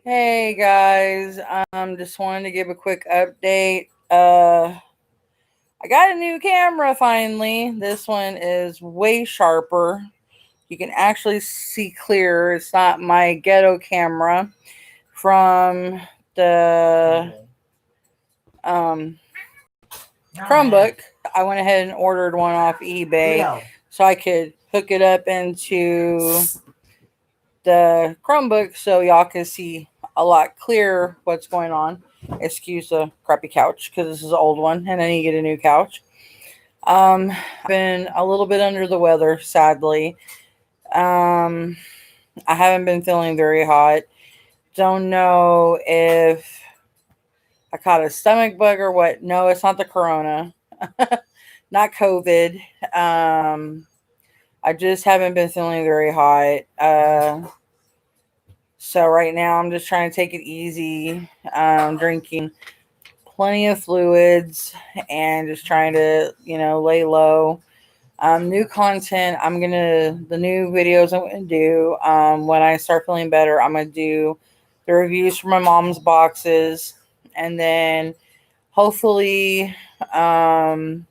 Hey guys, just wanted to give a quick update. I got a new camera finally. This one is way sharper. You can actually see clear. It's not my ghetto camera from the um, Chromebook. I went ahead and ordered one off eBay so I could hook it up into the Chromebook so y'all can see a lot clearer what's going on. Excuse the crappy couch because this is an old one and I need to get a new couch. I've been a little bit under the weather, sadly. Um, I haven't been feeling very hot. Don't know if I caught a stomach bug or what. No, it's not the corona, not COVID. I just haven't been feeling very hot. So right now I'm just trying to take it easy, drinking plenty of fluids and just trying to, lay low. New content. The new videos I'm gonna do. When I start feeling better, I'm gonna do the reviews for my mom's boxes, and then hopefully, I'm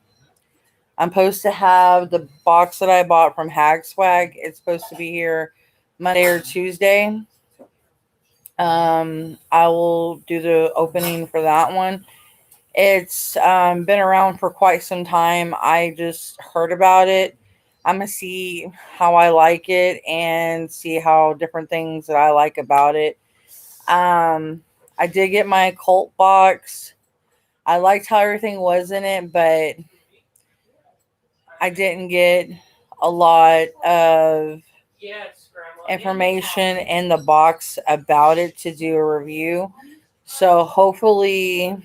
supposed to have the box that I bought from Hag Swag. It's supposed to be here Monday or Tuesday. I will do the opening for that one. It's been around for quite some time. I just heard about it. I'm gonna see how I like it and see how different things that I like about it. I did get my cult box. I liked how everything was in it, but I didn't get a lot of information in the box about it to do a review. So hopefully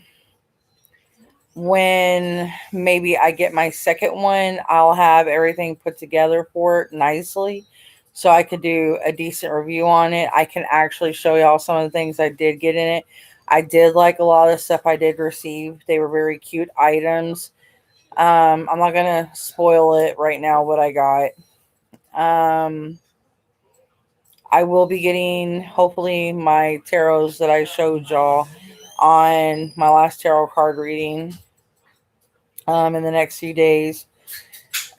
when maybe I get my second one, I'll have everything put together for it nicely so I could do a decent review on it. I can actually show y'all some of the things I did get in it. I did like a lot of stuff I did receive. They were very cute items. I'm not gonna spoil it right now what I got. Um, I will be getting hopefully my tarots that I showed y'all on my last tarot card reading in the next few days.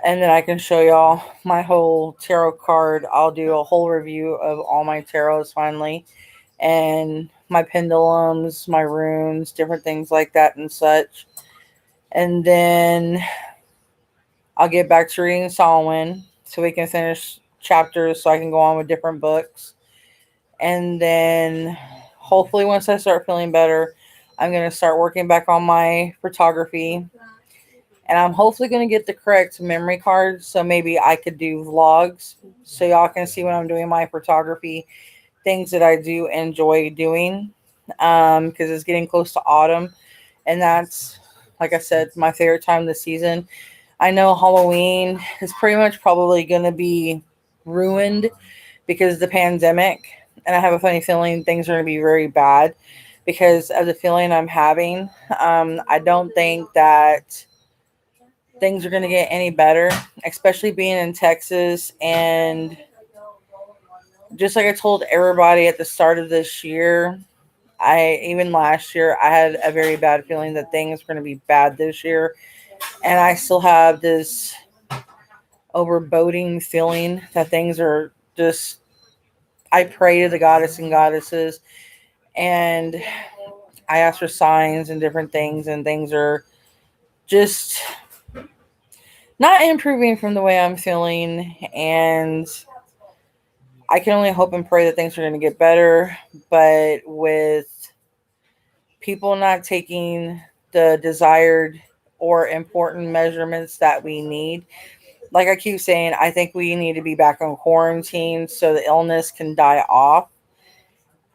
And then I can show y'all my whole tarot card. I'll do a whole review of all my tarots finally, and my pendulums, my runes, different things like that and such. And then I'll get back to reading Solomon so we can finish chapters so I can go on with different books. And then hopefully once I start feeling better, I'm going to start working back on my photography. And I'm hopefully going to get the correct memory card so maybe I could do vlogs so y'all can see when I'm doing my photography things that I do enjoy doing, because it's getting close to autumn, and that's, like I said, my favorite time of the season. I know Halloween is pretty much probably going to be ruined because of the pandemic, and I have a funny feeling things are going to be very bad because of the feeling I'm having. I don't think that things are going to get any better, especially being in Texas. And just like I told everybody at the start of this year, even last year, I had a very bad feeling that things were going to be bad this year. And I still have this overboding feeling that things are just, I pray to the goddess and goddesses and I ask for signs and different things, and things are just not improving from the way I'm feeling. And I can only hope and pray that things are going to get better. But with people not taking the desired or important measurements that we need, like I keep saying, I think we need to be back on quarantine so the illness can die off.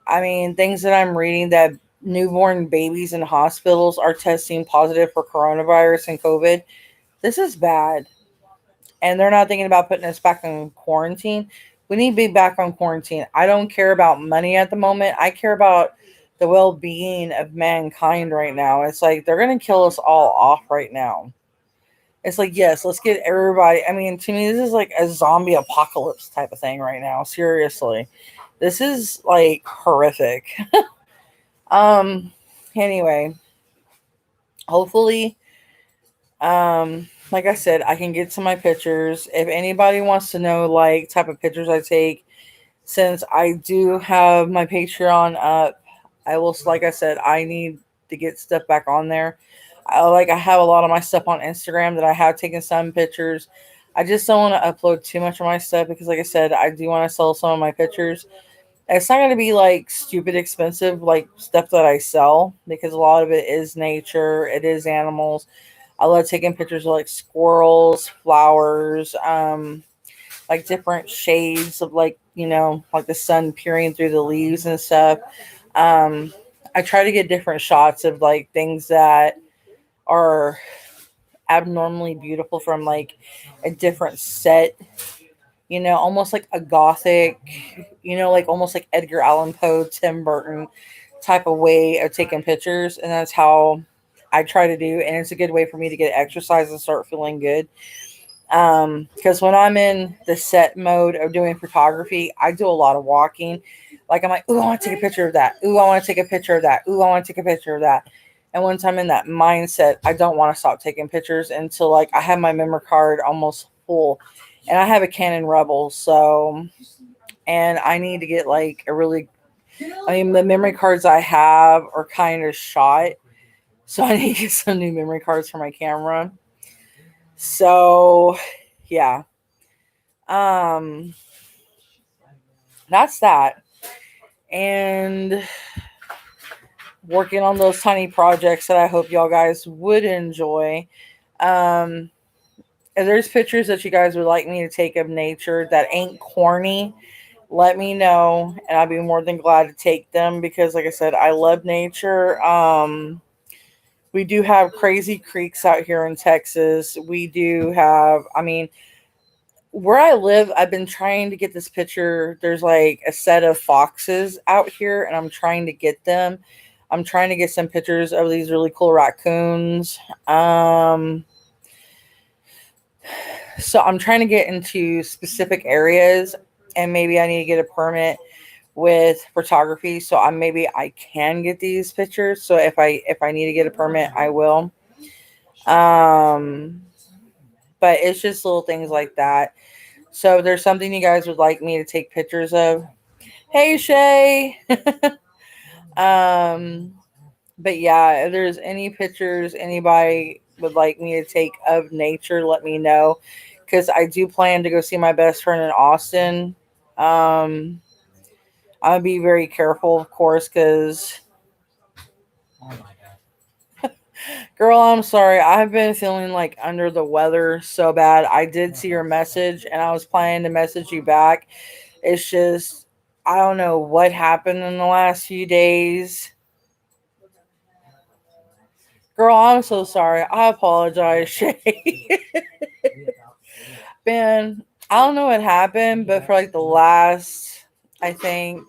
I mean, things that I'm reading that newborn babies in hospitals are testing positive for coronavirus and COVID. This is bad. And they're not thinking about putting us back in quarantine. We need to be back on quarantine. I don't care about money at the moment. I care about the well being of mankind right now. It's like they're going to kill us all off right now. It's like, yes, let's get everybody. I mean, to me, this is like a zombie apocalypse type of thing right now. Seriously. This is like horrific. um anyway, hopefully, like I said, I can get to my pictures. If anybody wants to know like type of pictures I take, since I do have my Patreon up, I will, like I said, I need to get stuff back on there. I have a lot of my stuff on Instagram that I have taken some pictures. I just don't want to upload too much of my stuff because, like I said, I do want to sell some of my pictures. And it's not going to be like stupid expensive, like stuff that I sell, because a lot of it is nature, it is animals. I love taking pictures of like squirrels, flowers, like different shades of like, like the sun peering through the leaves and stuff. um I try to get different shots of like things that are abnormally beautiful from like a different set, almost like a gothic, like almost like Edgar Allan Poe, Tim Burton type of way of taking pictures. And that's how I try to do, and it's a good way for me to get exercise and start feeling good. Because when I'm in the set mode of doing photography, I do a lot of walking. Like I'm like, ooh, I want to take a picture of that. Ooh, I want to take a picture of that. Ooh, I want to take a picture of that. And once I'm in that mindset, I don't want to stop taking pictures until like I have my memory card almost full. And I have a Canon Rebel, so, and I need to get like a really, I mean, the memory cards I have are kind of shot, so I need to get some new memory cards for my camera. So, yeah. Um, that's that. And working on those tiny projects that I hope y'all guys would enjoy. Um, if there's pictures that you guys would like me to take of nature that ain't corny, let me know, and I'll be more than glad to take them because, like I said, I love nature. We do have crazy creeks out here in Texas. We do have, I mean, where I live, I've been trying to get this picture. There's like a set of foxes out here, and I'm trying to get them. I'm trying to get some pictures of these really cool raccoons. So I'm trying to get into specific areas, and maybe I need to get a permit with photography, so maybe I can get these pictures. So if I need to get a permit, I will. Um, but it's just little things like that. So if there's something you guys would like me to take pictures of, hey Shay. um, but yeah, if there's any pictures anybody would like me to take of nature, let me know. Because I do plan to go see my best friend in Austin. Um, I'm gonna be very careful, of course, because girl, I'm sorry. I've been feeling like under the weather so bad. I did see your message, and I was planning to message you back. It's just I don't know what happened in the last few days. Girl, I'm so sorry. I apologize, Shay. Man, I don't know what happened, but for like the last, I think,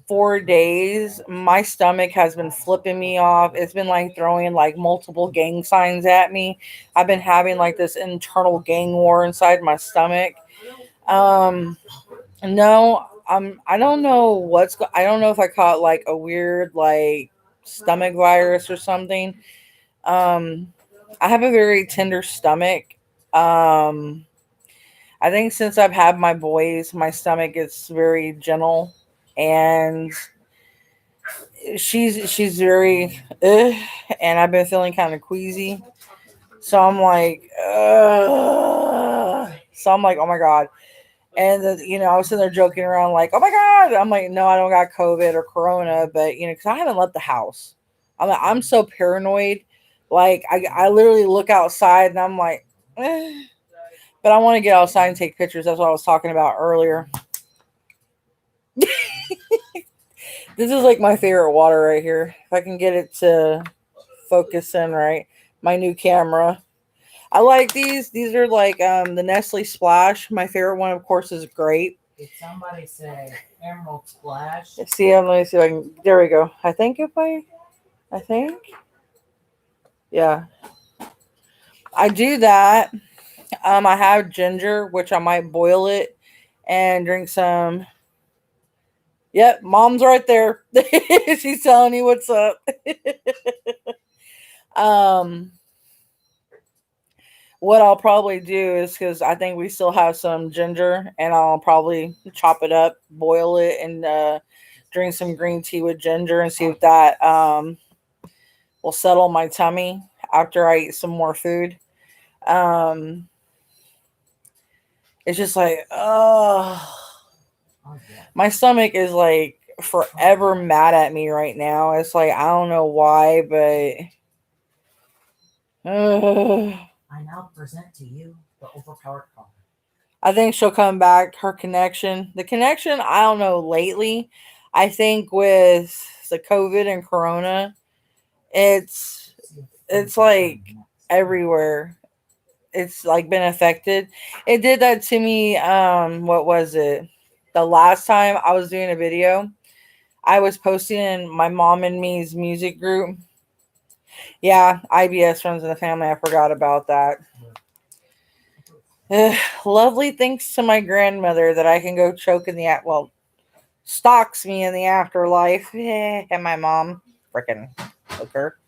4 days, my stomach has been flipping me off. It's been like throwing like multiple gang signs at me. I've been having like this internal gang war inside my stomach. Um, no, I don't know I don't know if I caught like a weird like stomach virus or something. Um, I have a very tender stomach. Um, I think since I've had my boys, my stomach gets very gentle, and she's very, and I've been feeling kind of queasy. So I'm like, so I'm like, oh my god. And I was sitting there joking around, like, oh my god. I'm like, no, I don't got COVID or Corona, but because I haven't left the house. I'm so paranoid. Like I literally look outside and I'm like, but I want to get outside and take pictures. That's what I was talking about earlier. This is like my favorite water right here. If I can get it to focus in right, my new camera. I like these. These are like the Nestle Splash. My favorite one, of course, is grape. Did somebody say Emerald Splash? See, let me see if I can. There we go. I think, yeah, I do that. I have ginger, which I might boil it and drink some Yep, mom's right there. She's telling you what's up. um, what I'll probably do is because I think we still have some ginger, and I'll probably chop it up, boil it, and drink some green tea with ginger and see if that will settle my tummy after I eat some more food. Um, it's just like, oh, Oh, yeah. my stomach is like forever mad at me right now. It's like I don't know why, but I now present to you the overpowered car. I think she'll come back. Her connection, the connection, I don't know. Lately, I think with the COVID and Corona, it's See if it's anything's like coming next. everywhere. It's like been affected. It did that to me. What was it? The last time I was doing a video, I was posting in my mom and me's music group. Yeah, IBS runs in the family. I forgot about that. Ugh, lovely thanks to my grandmother that I can go choke in the well, stalks me in the afterlife. And my mom freaking hooker.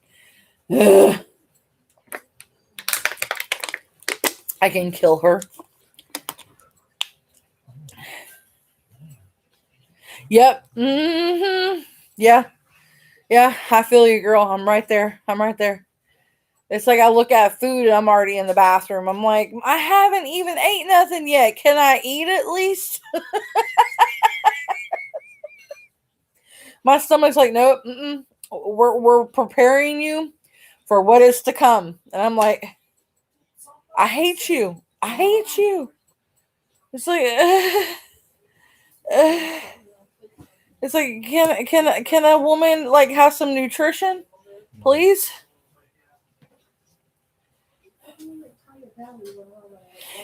Ugh, I can kill her. Yep. Yeah. Yeah. I feel you, girl. I'm right there. I'm right there. It's like I look at food and I'm already in the bathroom. I'm like, I haven't even ate nothing yet. Can I eat at least? My stomach's like, nope. We're preparing you for what is to come. And I'm like, I hate you. I hate you. It's like, it's like, can a woman like have some nutrition, please?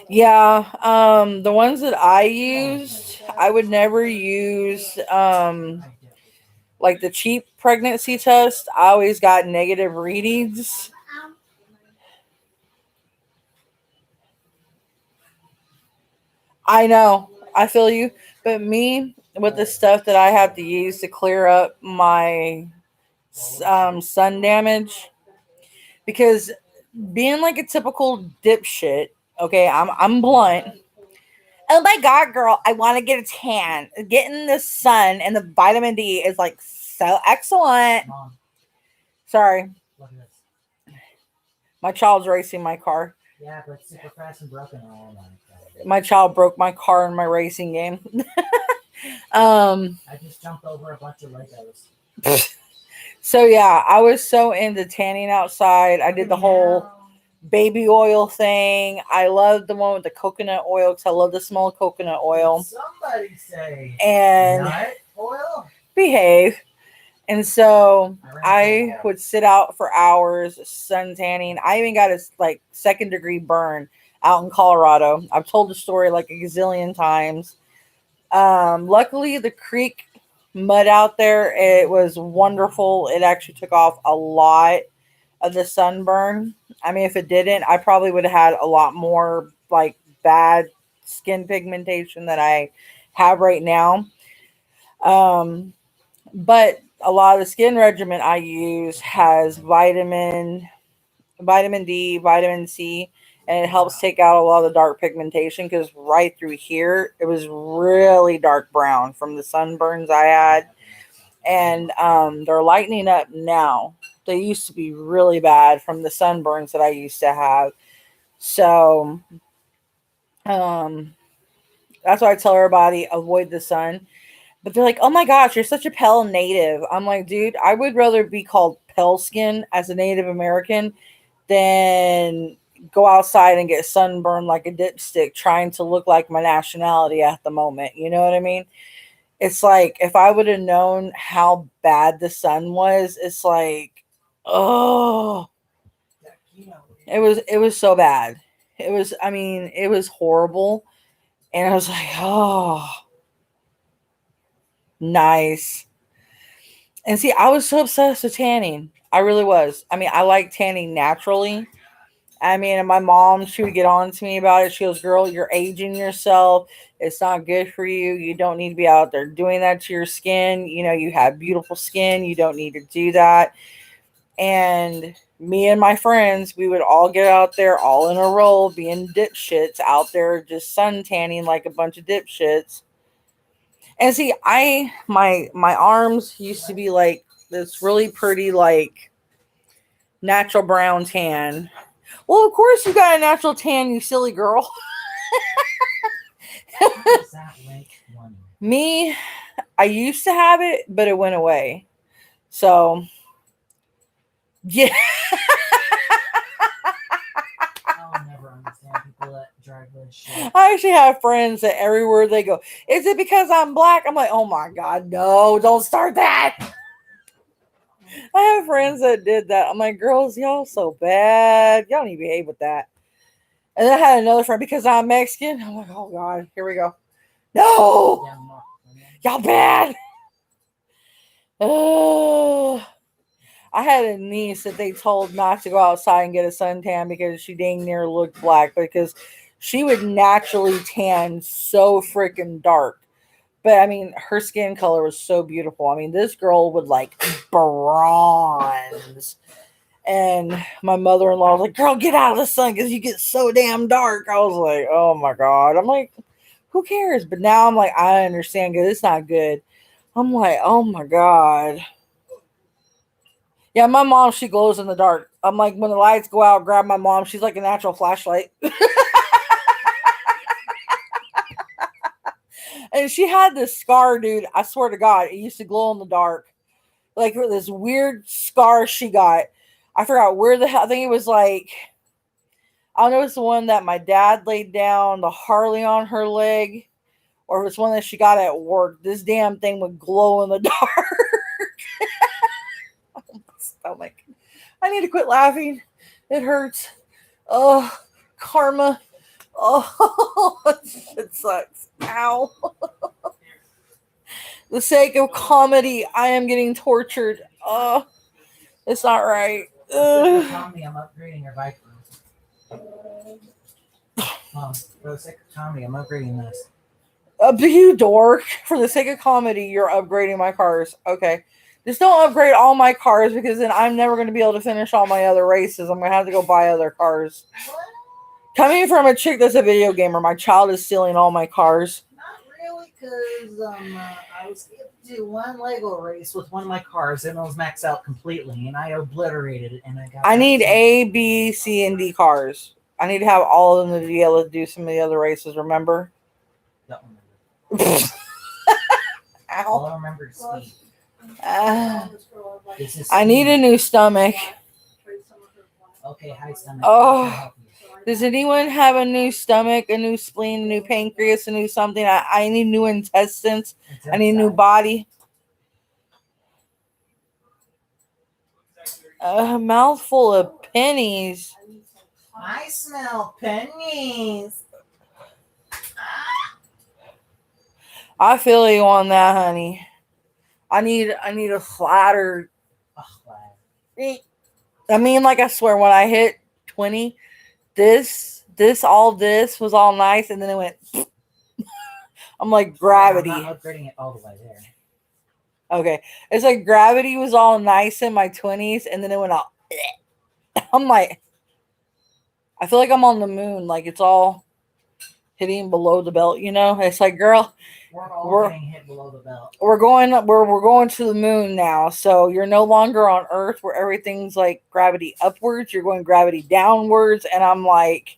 Yeah, the ones that I used, I would never use like the cheap pregnancy test. I always got negative readings. I know, I feel you, but me with the stuff that I have to use to clear up my sun damage, because being like a typical dipshit, okay, I'm blunt. Oh my god, girl, I want to get a tan. Getting the sun and the vitamin D is like so excellent. Mom, Sorry, look at this. my child's racing my car. Yeah, but it's super fast and broken. Oh my god. My child broke my car in my racing game. um, I just jumped over a bunch of Legos. so yeah, I was so into tanning outside. I did the whole baby oil thing. I love the one with the coconut oil because I love the smell of coconut oil. Somebody say And nut oil. behave. And so I ran I out. would sit out for hours sun tanning. I even got a like second-degree burn out in Colorado. I've told the story like a gazillion times. Luckily, the creek mud out there, it was wonderful. It actually took off a lot of the sunburn. I mean, if it didn't, I probably would have had a lot more like bad skin pigmentation that I have right now. Um, but a lot of the skin regimen I use has vitamin D, vitamin C, and it helps take out a lot of the dark pigmentation because right through here it was really dark brown from the sunburns I had, and they're lightening up now. They used to be really bad from the sunburns that I used to have. So um, that's why I tell everybody avoid the sun. But they're like, oh my gosh, you're such a pale native. I'm like, dude, I would rather be called pale skin as a Native American than go outside and get sunburned like a dipstick trying to look like my nationality at the moment. You know what I mean? It's like if I would have known how bad the sun was, it's like, oh, it was so bad. It was, I mean, it was horrible. And I was like, oh, nice. And see, I was so obsessed with tanning. I really was. I mean, I like tanning naturally. I mean, and my mom, she would get on to me about it. She goes, girl, you're aging yourself. It's not good for you. You don't need to be out there doing that to your skin. You know, you have beautiful skin. You don't need to do that. And me and my friends, we would all get out there all in a row, being dipshits out there, just sun tanning like a bunch of dipshits. And see, my arms used to be like this really pretty, like natural brown tan. Well, of course you got a natural tan, you silly girl. How does that like one? Me, I used to have it, but it went away. So, yeah. I'll never understand people that drive this shit. I actually have friends that everywhere they go, is it because I'm black? I'm like, oh my God, no, don't start that. I have friends that did that. I'm like, girls, y'all so bad. Y'all need to behave with that. And then I had another friend because I'm Mexican. I'm like, oh God, here we go. No, Yeah, I'm not- y'all bad. I had a niece that they told not to go outside and get a suntan because she dang near looked black because she would naturally tan so freaking dark. But I mean, her skin color was so beautiful. I mean, this girl would like bronze. And my mother-in-law was like, girl, get out of the sun because you get so damn dark. I was like, oh my God. I'm like, who cares? But now I'm like, I understand because it's not good. I'm like, oh my God. Yeah, my mom, she glows in the dark. I'm like, when the lights go out, grab my mom. She's like a natural flashlight. And she had this scar, dude. I swear to God, it used to glow in the dark. Like this weird scar she got. I forgot where the hell. I think it was like, I don't know if it's the one that my dad laid down the Harley on her leg, or if it's one that she got at work. This damn thing would glow in the dark. Oh, my stomach. I need to quit laughing. It hurts. Oh, karma. Oh, it sucks. Ow. The sake of comedy, I am getting tortured. Oh, it's not right. For comedy, I'm upgrading your Viper. For the sake of comedy, I'm upgrading this. You dork. For the sake of comedy, you're upgrading my cars. Okay. Just don't upgrade all my cars because then I'm never going to be able to finish all my other races. I'm going to have to go buy other cars. Coming from a chick that's a video gamer, my child is stealing all my cars. Not really, because I was able to do one Lego race with one of my cars, and it was maxed out completely, and I obliterated it, and I got. I need A, B, C, and D cars. I need to have all of them to be able to do some of the other races, remember? Don't remember. All Ow. I remember is speed. I need a new stomach. Okay, hi, stomach. Oh. I can help you. Does anyone have a new stomach, a new spleen, a new pancreas, a new something? I need new intestines. I need a new body. A mouthful of pennies. I smell pennies. I feel you on that, honey. I need a flatter. Oh, wow. I mean, like I swear, when I hit 20, this was all nice, and then it went. I'm like gravity. I'm not upgrading it all the way there. Okay, it's like gravity was all nice in my 20s, and then it went all. I'm like, I feel like I'm on the moon. Like it's all hitting below the belt. You know, it's like, girl, We're all getting hit below the belt. we're going to the moon now. So you're no longer on Earth where everything's like gravity upwards. You're going gravity downwards, and I'm like.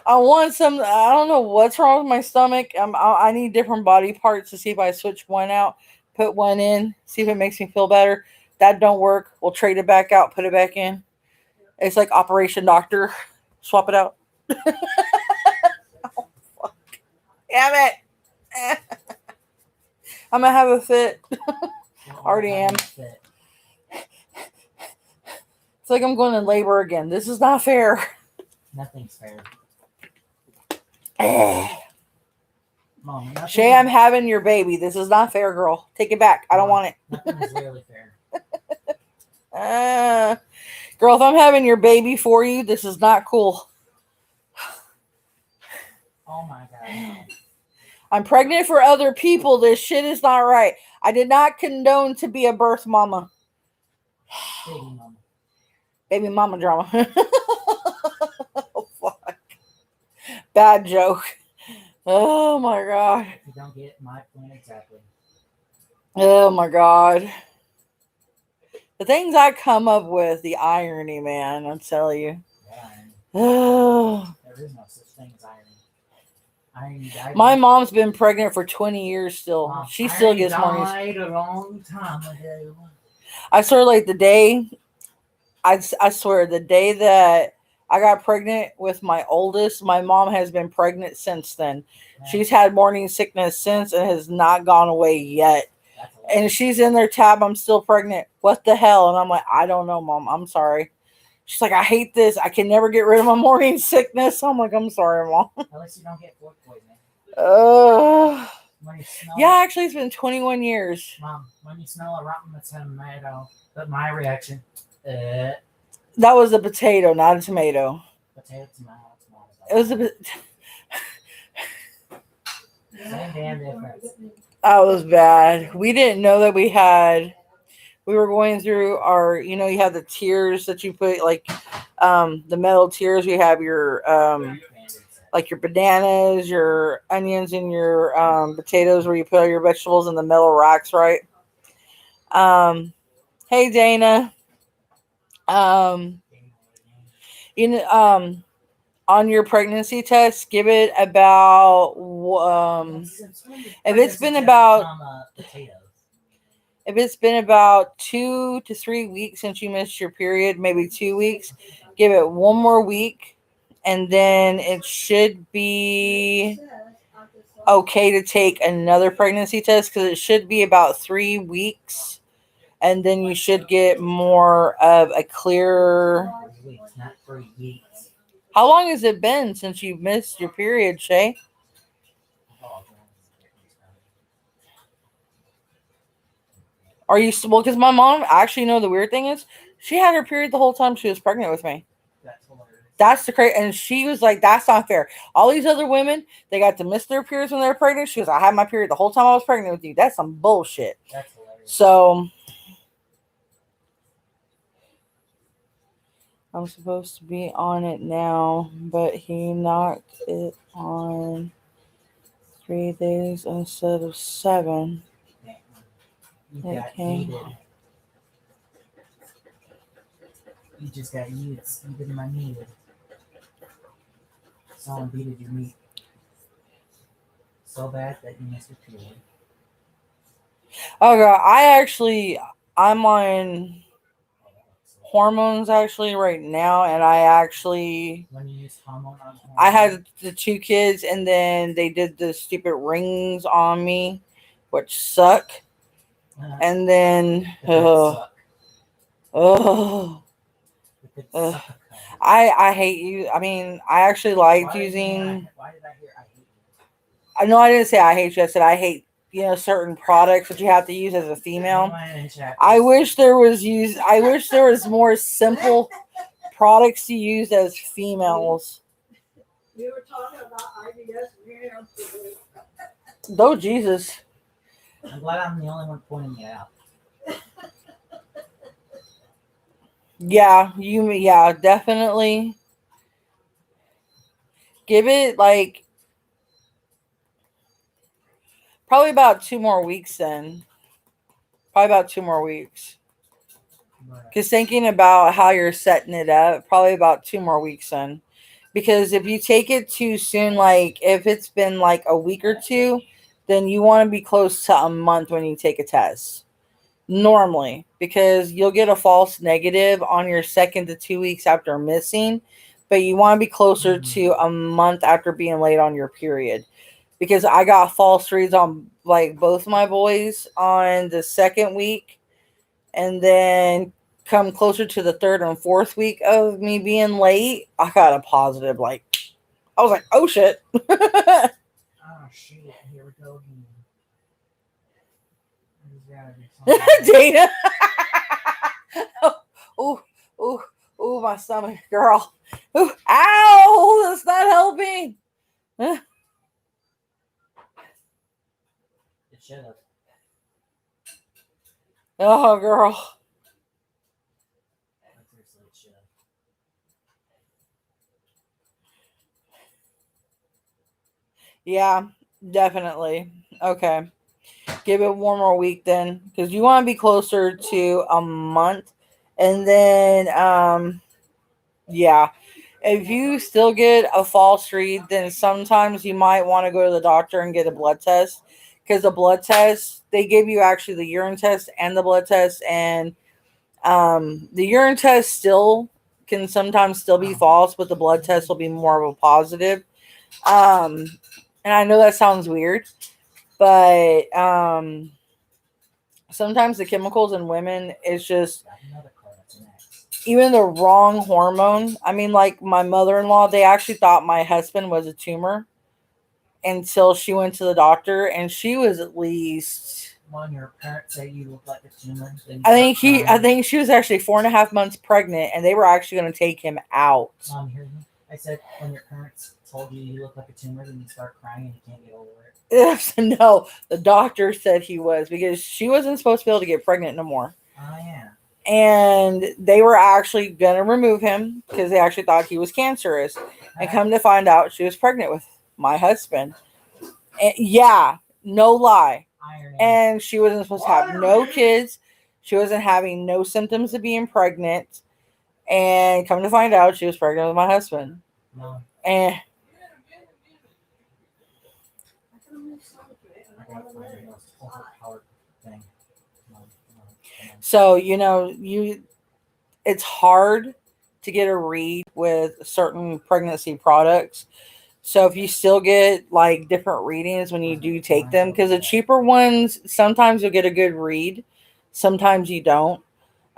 I want some. I don't know what's wrong with my stomach. I need different body parts to see if I switch one out, put one in, see if it makes me feel better. That don't work. We'll trade it back out, put it back in. It's like Operation Doctor. Swap it out. Oh, fuck. Damn it. I'm gonna have a fit. Already am. Fit. It's like I'm going in labor again. This is not fair. Nothing's fair. Mom, nothing Shay, I'm having your baby. This is not fair, girl. Take it back. I don't want it. Nothing is really fair. Girl, if I'm having your baby for you, this is not cool. Oh my god. I'm pregnant for other people. This shit is not right. I did not condone to be a birth mama. Baby mama. Baby mama drama. Oh, fuck. Bad joke. Oh my god. You don't get my point exactly. Oh my god. The things I come up with, the irony, man, I'll tell you. Yeah, Oh. there is no such thing as irony. My mom's been pregnant for 20 years still. She still gets mornings. Died a long time ago. I swear, like the day, I swear, the day that I got pregnant with my oldest, my mom has been pregnant since then. Yeah. She's had morning sickness since and has not gone away yet. And she's in their tab, I'm still pregnant. What the hell? And I'm like, I don't know, Mom. I'm sorry. She's like, I hate this. I can never get rid of my morning sickness. I'm like, I'm sorry, Mom. At least you don't get food poisoning. When you smell Yeah, actually, it's been 21 years. Mom, when you smell a rotten tomato, but my reaction, that was a potato, not a tomato. Potato, tomato. It was a Same damn difference. That was bad. We didn't know that we were going through our, you have the tiers that you put, like the metal tiers. You have your like your bananas, your onions, and your potatoes, where you put all your vegetables in the metal racks, right? Hey Dana. On your pregnancy test, give it about if it's been about 2 to 3 weeks since you missed your period, maybe 2 weeks, give it one more week, and then it should be okay to take another pregnancy test, because it should be about 3 weeks, and then you should get more of a clear. 3 weeks, not 3 weeks. How long has it been since you missed your period, Shay? Are you still? Well, because my mom, actually, the weird thing is, she had her period the whole time she was pregnant with me. That's the crazy. And she was like, that's not fair. All these other women, they got to miss their periods when they were pregnant. She was, I had my period the whole time I was pregnant with you. That's some bullshit. That's hilarious. So I'm supposed to be on it now, but he knocked it on 3 days instead of 7. You just got yeeted. You did my needed. Someone beated your meat so bad that you missed your period. Oh god, I'm on hormones actually right now, and when you use hormone on hormone, I had the 2 kids, and then they did the stupid rings on me, which suck. And then I hate you. I mean, I actually liked using. Why did I hear I hate you? I know I didn't say I hate you. I said I hate certain products that you have to use as a female. I wish there was more simple products to use as females. We were talking about IBS. Oh Jesus! I'm glad I'm the only one pointing it out. Yeah, definitely. Give it like probably about 2 more weeks then. Probably about 2 more weeks. Because thinking about how you're setting it up, probably about 2 more weeks then. Because if you take it too soon, like if it's been like a week or 2, then you want to be close to a month when you take a test. Normally, because you'll get a false negative on your 2nd to 2 weeks after missing, but you want to be closer to a month after being late on your period. Because I got false reads on like both my boys on the 2nd week, and then come closer to the 3rd and 4th week of me being late, I got a positive. Like, I was like, oh shit. Oh shit, here we go again. Dana. ooh, ooh, ooh, my stomach, girl. Ooh, ow, that's not helping. It should have. Oh, girl. Like, seriously, it should have. Yeah, definitely. Okay. Give it one more week then, because you want to be closer to a month. And then, yeah. If you still get a false read, then sometimes you might want to go to the doctor and get a blood test. Because the blood test, they give you actually the urine test and the blood test. And the urine test still can sometimes still be false, but the blood test will be more of a positive. And I know that sounds weird, but sometimes the chemicals in women is just Got another card. That's an X. even the wrong hormone. I mean, like my mother-in-law, they actually thought my husband was a tumor until she went to the doctor, and she was at least, When your parents say you look like a tumor, then you I start crying. think she was actually 4.5 months pregnant, and they were actually going to take him out. Mom, you hear me? I said when your parents told you you look like a tumor, then you start crying and you can't get over it. No, the doctor said he was, because she wasn't supposed to be able to get pregnant no more. Oh yeah. And they were actually going to remove him because they actually thought he was cancerous. And come to find out, she was pregnant with my husband. And yeah, no lie. Iron. And she wasn't supposed to have no kids. She wasn't having no symptoms of being pregnant. And come to find out, she was pregnant with my husband. No, And I gotta find the most overpowered thing. No, no, no. so, it's hard to get a read with certain pregnancy products. So if you still get like different readings when you do take them, because the cheaper ones, sometimes you'll get a good read, sometimes you don't.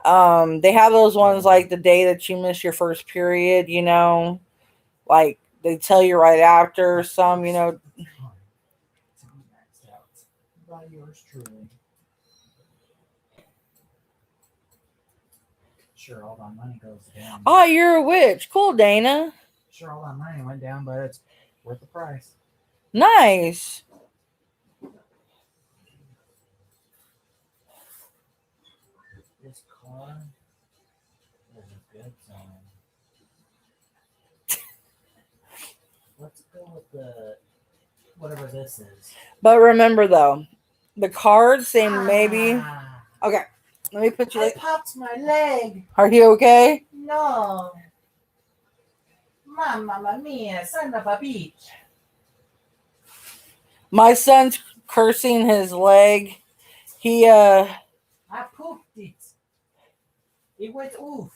They have those ones like the day that you miss your first period, like they tell you right after. Some, To be maxed out by yours truly. Sure, all that money goes down. oh, you're a witch. Cool, Dana. Sure, all that money went down, but it's worth the price. Nice. This car is a good zone. Let's go with the whatever this is. But remember though, the cards say maybe. Ah, Okay, let me put you I like. popped my leg. Are you okay? No. Mamma mia, son of a bitch. My son's cursing his leg. He I pooped it. It went oof.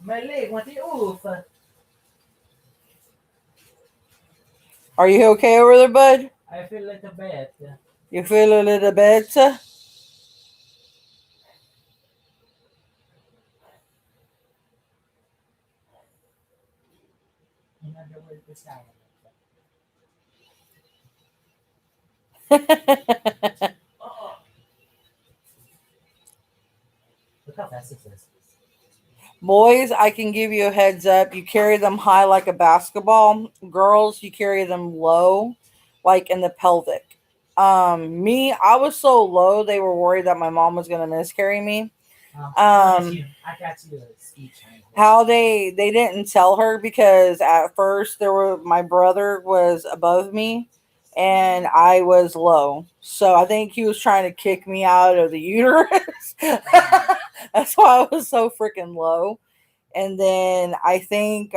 My leg went oof. Are you okay over there, bud? I feel like a bit. You feel a little better? In other words, this guy. Oh. Look how fast this is. Boys, I can give you a heads up. You carry them high like a basketball. Girls, you carry them low, like in the pelvic. Me, I was so low they were worried that my mom was gonna miscarry me. I got you a speech. How they didn't tell her, because at first my brother was above me and I was low. So I think he was trying to kick me out of the uterus. That's why I was so freaking low. And then I think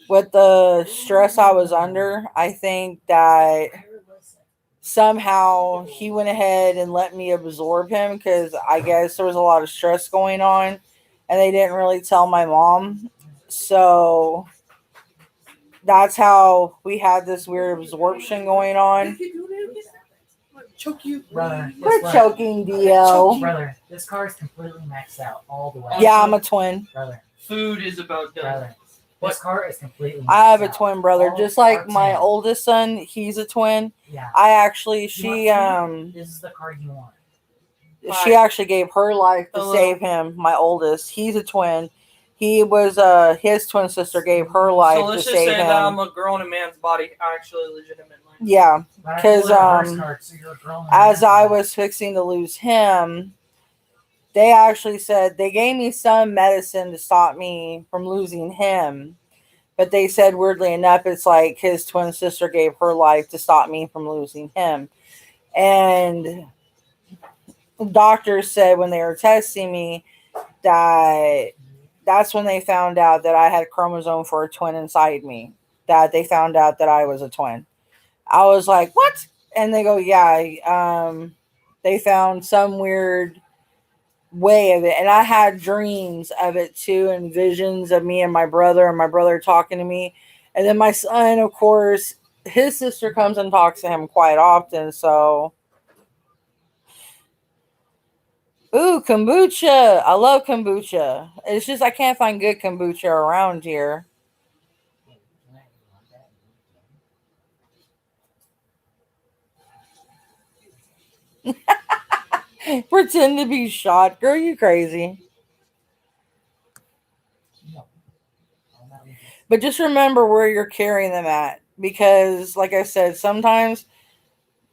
with the stress I was under, I think that somehow he went ahead and let me absorb him, because I guess there was a lot of stress going on and they didn't really tell my mom. So that's how we had this weird absorption going on. Choke you. Brother, Quit this choking, Dio. brother, this car is completely maxed out all the way. Yeah, I'm a twin. Brother, Food is about done. brother. This car is completely maxed I have a out. twin brother, All just like our my 10. oldest son. He's a twin. Yeah. I actually, You she, want food? This is the car you want. She Hi. actually gave her life to Hello. save him. My oldest, he's a twin. He was his twin sister gave her So life let's to just save say that I'm him. a girl in a man's body, actually, legitimately. Yeah, But I 'Cause, pulled out a hearse um, card, so you're a girl in a as man's I body. was fixing to lose him, they actually said they gave me some medicine to stop me from losing him. But they said, weirdly enough, it's like his twin sister gave her life to stop me from losing him. And doctors said when they were testing me that that's when they found out that I had chromosome for a twin inside me. That they found out that I was a twin. I was like, what? And they go, yeah. They found some weird way of it. And I had dreams of it too, and visions of me and my brother talking to me. And then my son, of course, his sister comes and talks to him quite often. So, ooh, kombucha. I love kombucha. It's just I can't find good kombucha around here. Pretend to be shot. Girl, you crazy. But just remember where you're carrying them at. Because, like I said, sometimes,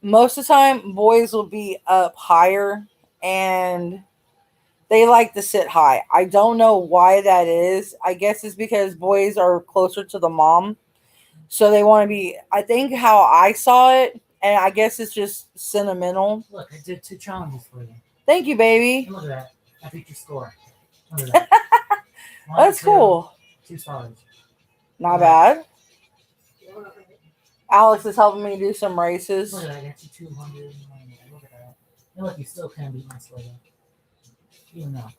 most of the time, boys will be up higher and they like to sit high. I don't know why that is. I guess it's because boys are closer to the mom. So they want to be, I think how I saw it, and I guess it's just sentimental. Look, I did 2 challenges for you. Thank you, baby. And look at that. I beat your score. Look at that. That's cool. 2 stars. Not bad. Alex is helping me do some races. Look at that. I got you 200. Look at that. And look, you still can't beat my score. Even though.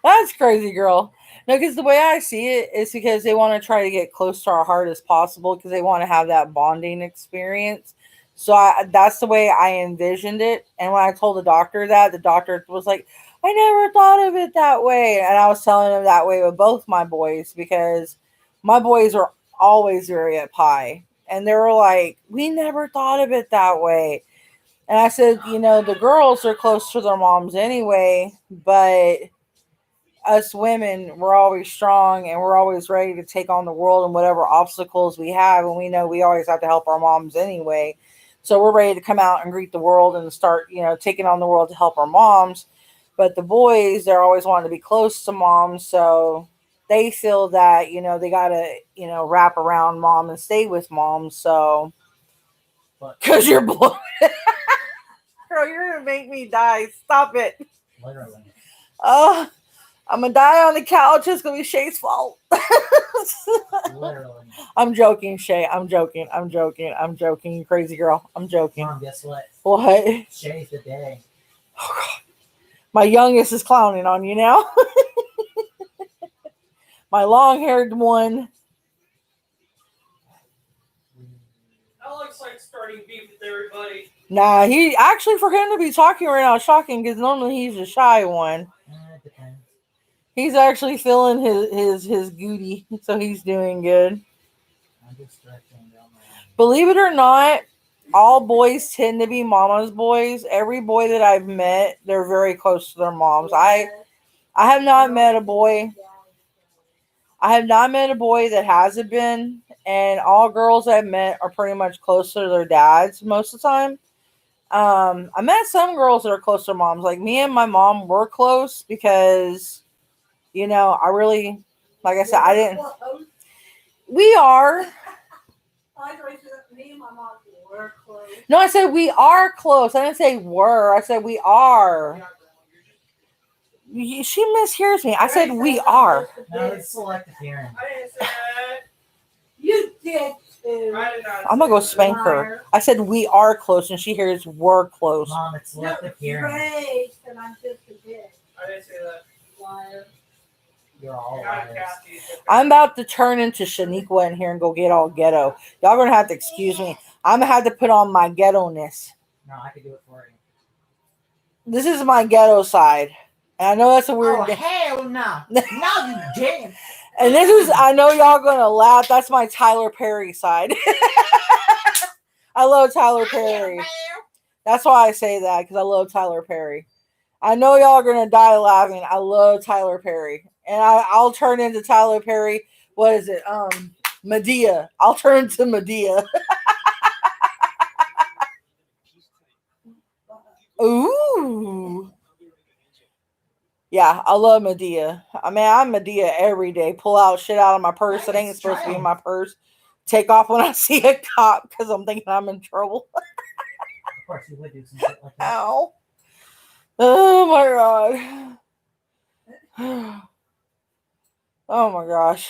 That's crazy, girl. No, because the way I see it is because they want to try to get close to our heart as possible because they want to have that bonding experience. So that's the way I envisioned it. And when I told the doctor that, the doctor was like, I never thought of it that way. And I was telling him that way with both my boys because my boys are always very up high. And they were like, we never thought of it that way. And I said, the girls are close to their moms anyway, but us women, we're always strong and we're always ready to take on the world and whatever obstacles we have. And we know we always have to help our moms anyway. So we're ready to come out and greet the world and start, taking on the world to help our moms. But the boys, they're always wanting to be close to mom. So they feel that, they got to, wrap around mom and stay with mom. So, because you're blown. Girl, you're going to make me die. Stop it. Literally. Oh. I'm gonna die on the couch. It's gonna be Shay's fault. Literally. I'm joking, Shay. I'm joking. You crazy girl. I'm joking. Mom, guess what? What? Shay's the day. Oh, God. My youngest is clowning on you now. My long-haired one. Alex likes starting beef with everybody. Nah, he actually, for him to be talking right now is shocking because normally he's a shy one. It depends. He's actually feeling his goody, so he's doing good. I'm just stretching down my Believe it or not, all boys tend to be mama's boys. Every boy that I've met, they're very close to their moms. I have not met a boy. I have not met a boy that hasn't been, and all girls I've met are pretty much close to their dads most of the time. I met some girls that are close to their moms. Like me and my mom were close because, I really, like I said, I didn't. We are. Me and my mom were close. No, I said we are close. I didn't say were. I said we are. She mishears me. I said we are. No, it's selective hearing. I didn't say that. You did too. I did not I'm gonna go say spank her. I said we are close, and she hears we're close. Mom, it's selective hearing. Great, and I'm just a bitch. I didn't say that. Liar. You're all You're not liars. Kathy. I'm about to turn into Shaniqua in here and go get all ghetto. Y'all gonna have to excuse me. I'm gonna have to put on my ghetto-ness. No, I can do it for you. This is my ghetto side. And I know that's a weird Oh, thing. hell no. No, you didn't. And this is, I know y'all gonna laugh. That's my Tyler Perry side. I love Tyler Perry. That's why I say that, because I love Tyler Perry. I know y'all are gonna die laughing. I love Tyler Perry, and I'll turn into Tyler Perry. What is it? Medea. I'll turn into Medea. Ooh. Yeah, I love Medea. I mean, I'm Medea every day. Pull out shit out of my purse that ain't supposed to be in my purse. Take off when I see a cop because I'm thinking I'm in trouble. Of course, you would do some shit like that. Ow. Oh my god. Oh my gosh.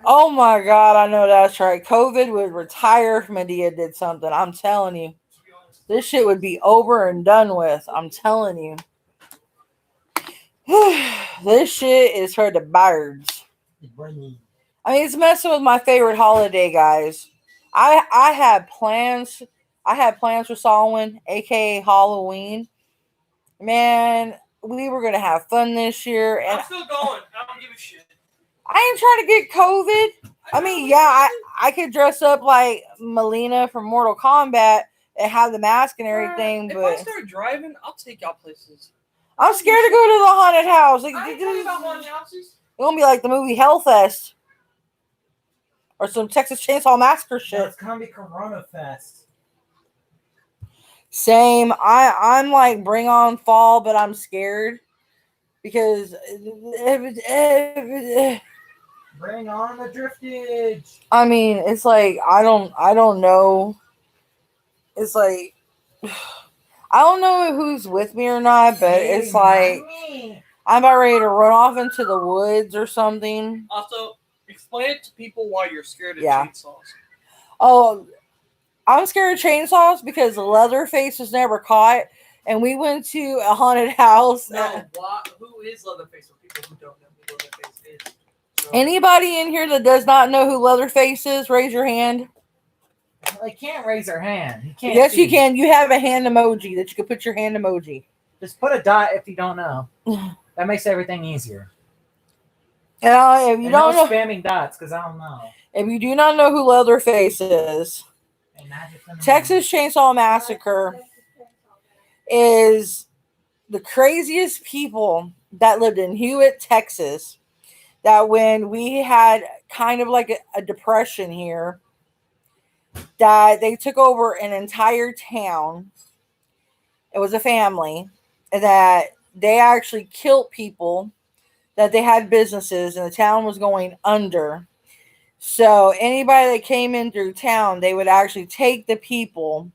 Oh my god, I know that's right. COVID would retire if Medea did something. I'm telling you. This shit would be over and done with. I'm telling you. This shit is for the birds. I mean, it's messing with my favorite holiday, guys. I had plans. I had plans for Samhain, aka Halloween. Man, we were gonna have fun this year, and I'm still going. I don't give a shit. I ain't trying to get COVID. I mean, yeah, I could dress up like Melina from Mortal Kombat and have the mask and everything, If but I start driving, I'll take y'all places. I'm scared to go to the haunted house. Like, I ain't talking about haunted houses. it's gonna be like the movie Hellfest or some Texas Chainsaw Massacre No, shit. it's gonna be Corona Fest. Same. I'm like bring on fall, but I'm scared because Bring on the driftage. I mean, it's like I don't know. It's like I don't know who's with me or not, but it's like I'm about ready to run off into the woods or something. Also, explain it to people why you're scared of Yeah. chainsaws. Oh, I'm scared of chainsaws because Leatherface was never caught, and we went to a haunted house. No, who is Leatherface for people who don't know who Leatherface is? So, Anybody in here that does not know who Leatherface is, raise your hand. They can't raise their hand. You can't. Yes, you see. can. You have a hand emoji that you can put your hand emoji. Just put a dot if you don't know. That makes everything easier. And if you And don't no know, spamming dots because I don't know. if you do not know who Leatherface is, Hey, Magic Lemonade. Texas Chainsaw Massacre is the craziest people that lived in Hewitt, Texas. That when we had kind of like a depression here, that they took over an entire town. It was a family that they actually killed people, that they had businesses, and the town was going under. So anybody that came in through town, they would actually take the people,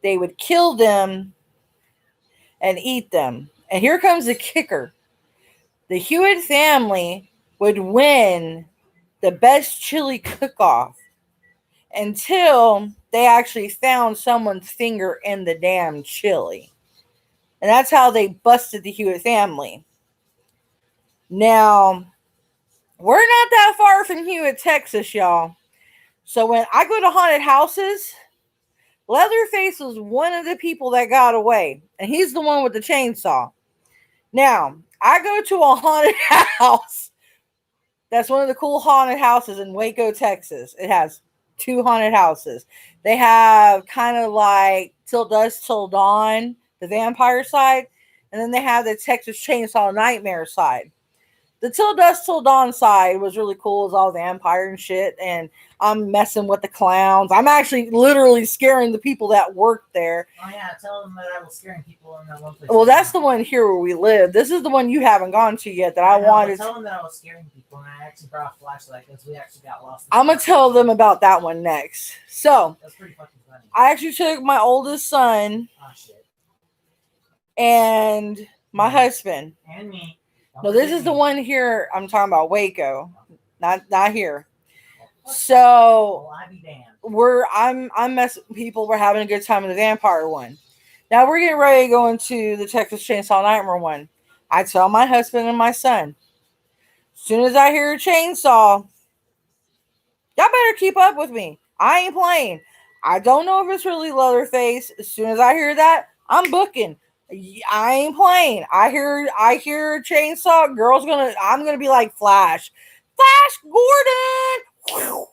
they would kill them, and eat them. And here comes the kicker. The Hewitt family would win the best chili cook-off until they actually found someone's finger in the damn chili. And that's how they busted the Hewitt family. Now, we're not that far from Hewitt, Texas, y'all. So when I go to haunted houses, Leatherface was one of the people that got away. And he's the one with the chainsaw. Now, I go to a haunted house. That's one of the cool haunted houses in Waco, Texas. It has 2 haunted houses. They have kind of like Till Dusk Till Dawn, the vampire side. And then they have the Texas Chainsaw Nightmare side. The Till Dusk Till Dawn side was really cool. It's all vampire and shit. And I'm messing with the clowns. I'm actually literally scaring the people that work there. Oh yeah, tell them that I was scaring people in that one place. Well, that's the one here where we live. This is the one you haven't gone to yet that I know, wanted. Tell them that I was scaring people, and I actually brought a flashlight because we actually got lost. I'm going to tell them about that one next. So, That's pretty fucking funny. I actually took my oldest son Oh shit. and my husband. And me. Don't No, this forget is the me. one here. I'm talking about Waco, not here. Well, So I be damned. I'm messing with people. We're having a good time in the vampire one. Now we're getting ready to go into the Texas Chainsaw Nightmare one. I tell my husband and my son, as soon as I hear a chainsaw, y'all better keep up with me. I ain't playing. I don't know if it's really Leatherface. As soon as I hear that, I'm booking. I ain't playing. I hear a chainsaw. I'm gonna be like Flash. Flash Gordon. Whew.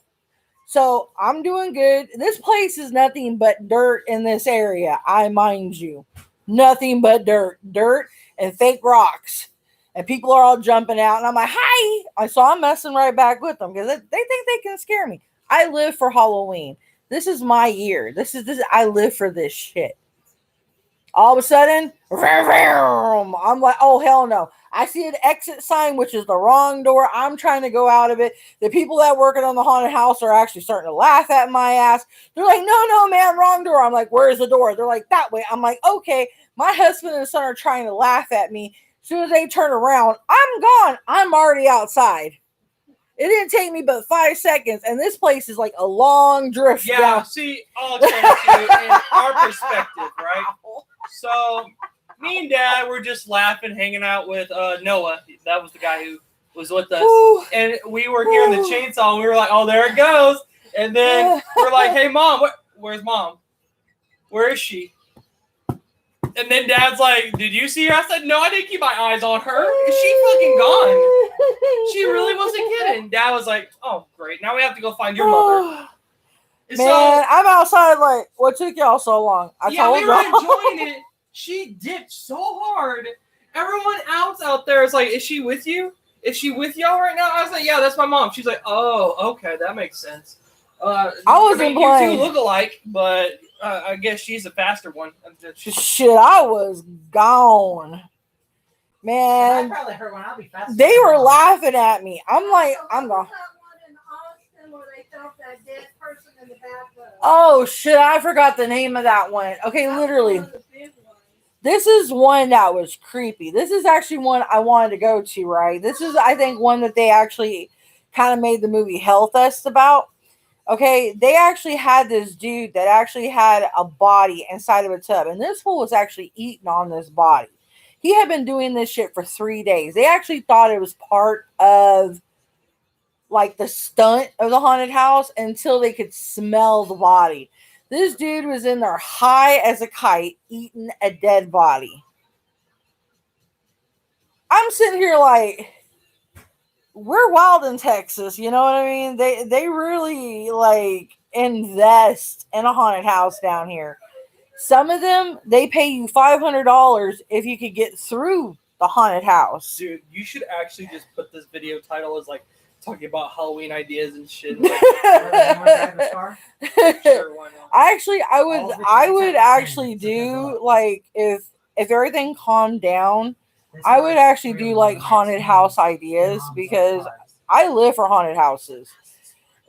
So I'm doing good. This place is nothing but dirt in this area. I mind you, nothing but dirt and fake rocks. And people are all jumping out, and I'm like, "Hi!" So I'm messing right back with them because they think they can scare me. I live for Halloween. This is my year. This. I live for this shit. All of a sudden, I'm like, "Oh hell no!" I see an exit sign, which is the wrong door. I'm trying to go out of it. The people that working on the haunted house are actually starting to laugh at my ass. They're like, "No, man, wrong door." I'm like, "Where's the door?" They're like, "That way." I'm like, "Okay." My husband and son are trying to laugh at me. As soon as they turn around, I'm gone. I'm already outside. It didn't take me but 5 seconds, and this place is like a long drift Yeah, down. see, I'll explain it to you in our perspective, right? So, me and Dad were just laughing, hanging out with Noah. That was the guy who was with us. Woo. And we were hearing the chainsaw, and we were like, oh, there it goes. And then we're like, hey, Mom, where's Mom? Where is she? And then Dad's like, did you see her? I said, no, I didn't keep my eyes on her. She fucking gone. She really wasn't kidding. Dad was like, oh, great. Now we have to go find your mother. And Man, I'm outside like, what took y'all so long? I yeah, told we were y'all. enjoying it. She dipped so hard. Everyone else out there is like, is she with you? Is she with y'all right now? I was like, yeah, that's my mom. She's like, oh, okay, that makes sense. I wasn't you playing. two look alike, but I guess she's a faster one. Shit, I was gone. I Man, probably heard one. I'll be fast. they were laughing at me. I'm like, I'm What gone. was that one in Austin where they found that dead person in the bathtub? Oh shit, I forgot the name of that one. Okay, That was literally. one of the big ones. This is one that was creepy. This is actually one I wanted to go to, right? This is, I think, one that they actually kind of made the movie Hellfest about. Okay, they actually had this dude that actually had a body inside of a tub, and this fool was actually eating on this body. He had been doing this shit for 3 days. They actually thought it was part of like the stunt of the haunted house until they could smell the body. This dude was in there high as a kite eating a dead body. I'm sitting here like, we're wild in Texas, you know what I mean? They really like invest in a haunted house down here. Some of them, they pay you $500 if you could get through the haunted house. Dude, you should actually just put this video title as like talking about Halloween ideas and shit. Like, sure, why not? I would actually do like if everything calmed down, I would actually do like haunted house ideas because I live for haunted houses.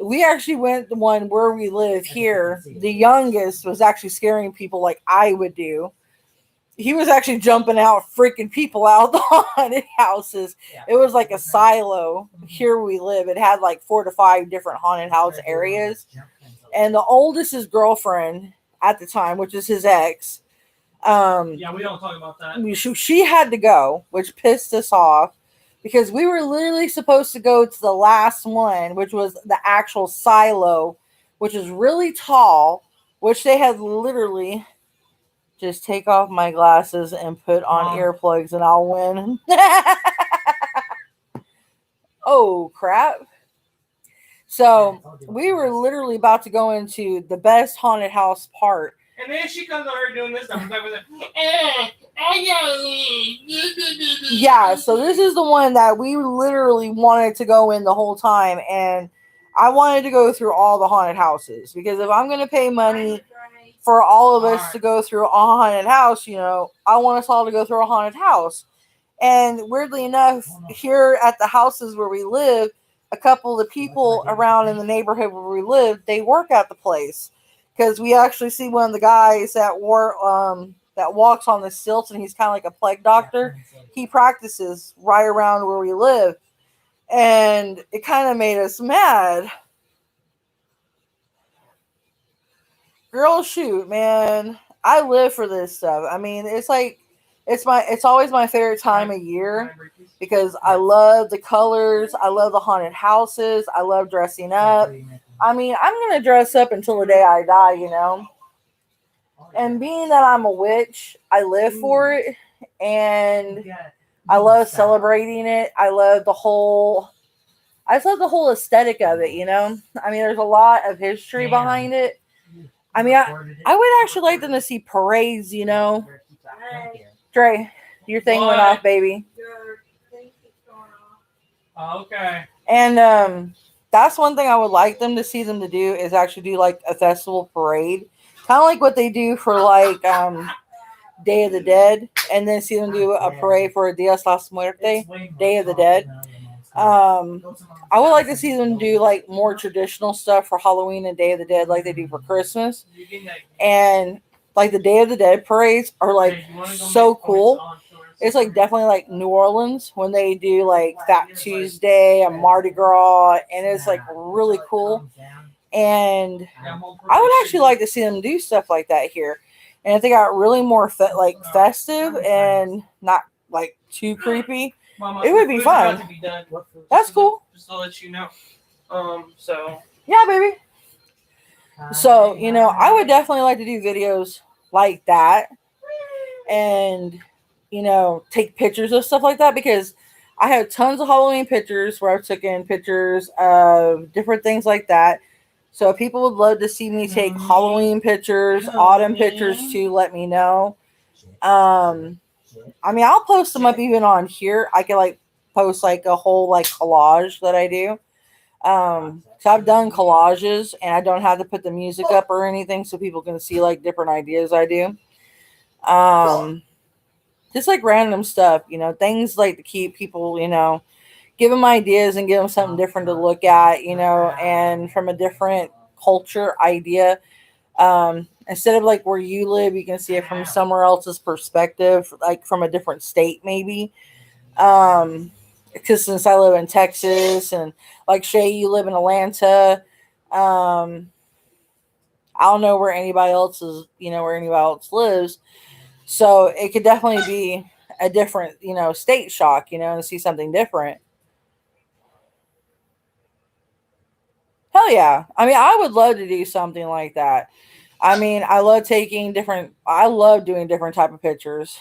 We actually went the one where we live here. The youngest was actually scaring people like I would do. He was actually jumping out, freaking people out the haunted houses. It was like a silo here where we live. It had like 4 to 5 different haunted house areas. And the oldest's girlfriend at the time, which is his ex, Yeah, we don't talk about that. she had to go, which pissed us off because we were literally supposed to go to the last one, which was the actual silo, which is really tall, which they had literally just take off my glasses and put on earplugs and I'll win. Oh, crap. So we were literally about to go into the best haunted house part. And then she comes over doing this stuff. Yeah, so this is the one that we literally wanted to go in the whole time. And I wanted to go through all the haunted houses because if I'm going to pay money for all of us to go through a haunted house, you know, I want us all to go through a haunted house. And weirdly enough, here at the houses where we live, a couple of the people around in the neighborhood where we live, they work at the place. Because we actually see one of the guys that walks on the stilts, and he's kind of like a plague doctor. He practices right around where we live, and it kind of made us mad. Girl, shoot, man, I live for this stuff. I mean, it's like it's always my favorite time of year because I love the colors, I love the haunted houses, I love dressing up. I mean, I'm going to dress up until the day I die, you know. And being that I'm a witch, I live for it. And I love celebrating it. I love I just love the whole aesthetic of it. You know, I mean, there's a lot of history Damn. behind it. I mean, Recorded it. I would actually like them to see parades. You know, Dre, your thing went What? off, baby. Your thing keeps going off. Okay. And that's one thing I would like them to see them to do is actually do like a festival parade, kind of like what they do for like Day of the Dead, and then see them do a parade for Dias las Muertes, Day of the Dead. I would like to see them do like more traditional stuff for Halloween and Day of the Dead, like they do for Christmas, You can, like, and like the Day of the Dead parades are like hey, you wanna go so make points cool. on tours? It's like definitely like New Orleans when they do like Fat Tuesday and Mardi Gras, and it's like really cool. And Yeah, I'm all for I would this actually shit. like to see them do stuff like that here. And if they got really more like festive and not like too creepy, Mama, it would be food's about fun. to be done. That's cool. Just to let you know. So Yeah, baby. So, you know, I would definitely like to do videos like that and, you know, take pictures of stuff like that because I have tons of Halloween pictures where I've taken pictures of different things like that. So if people would love to see me take Halloween pictures, autumn pictures too, let me know. I mean, I'll post them up even on here. I could like post like a whole like collage that I do. So I've done collages and I don't have to put the music up or anything so people can see like different ideas I do. Just like random stuff, you know, things like to keep people, you know, give them ideas and give them something different to look at, you know, and from a different culture idea. Instead of like where you live, you can see it from somewhere else's perspective, like from a different state, maybe. Because since I live in Texas and like Shay, you live in Atlanta, I don't know where anybody else is, you know, where anybody else lives. So it could definitely be a different, you know, state shock, you know, and see something different. Hell yeah. I mean, I would love to do something like that. I mean, I love doing different type of pictures.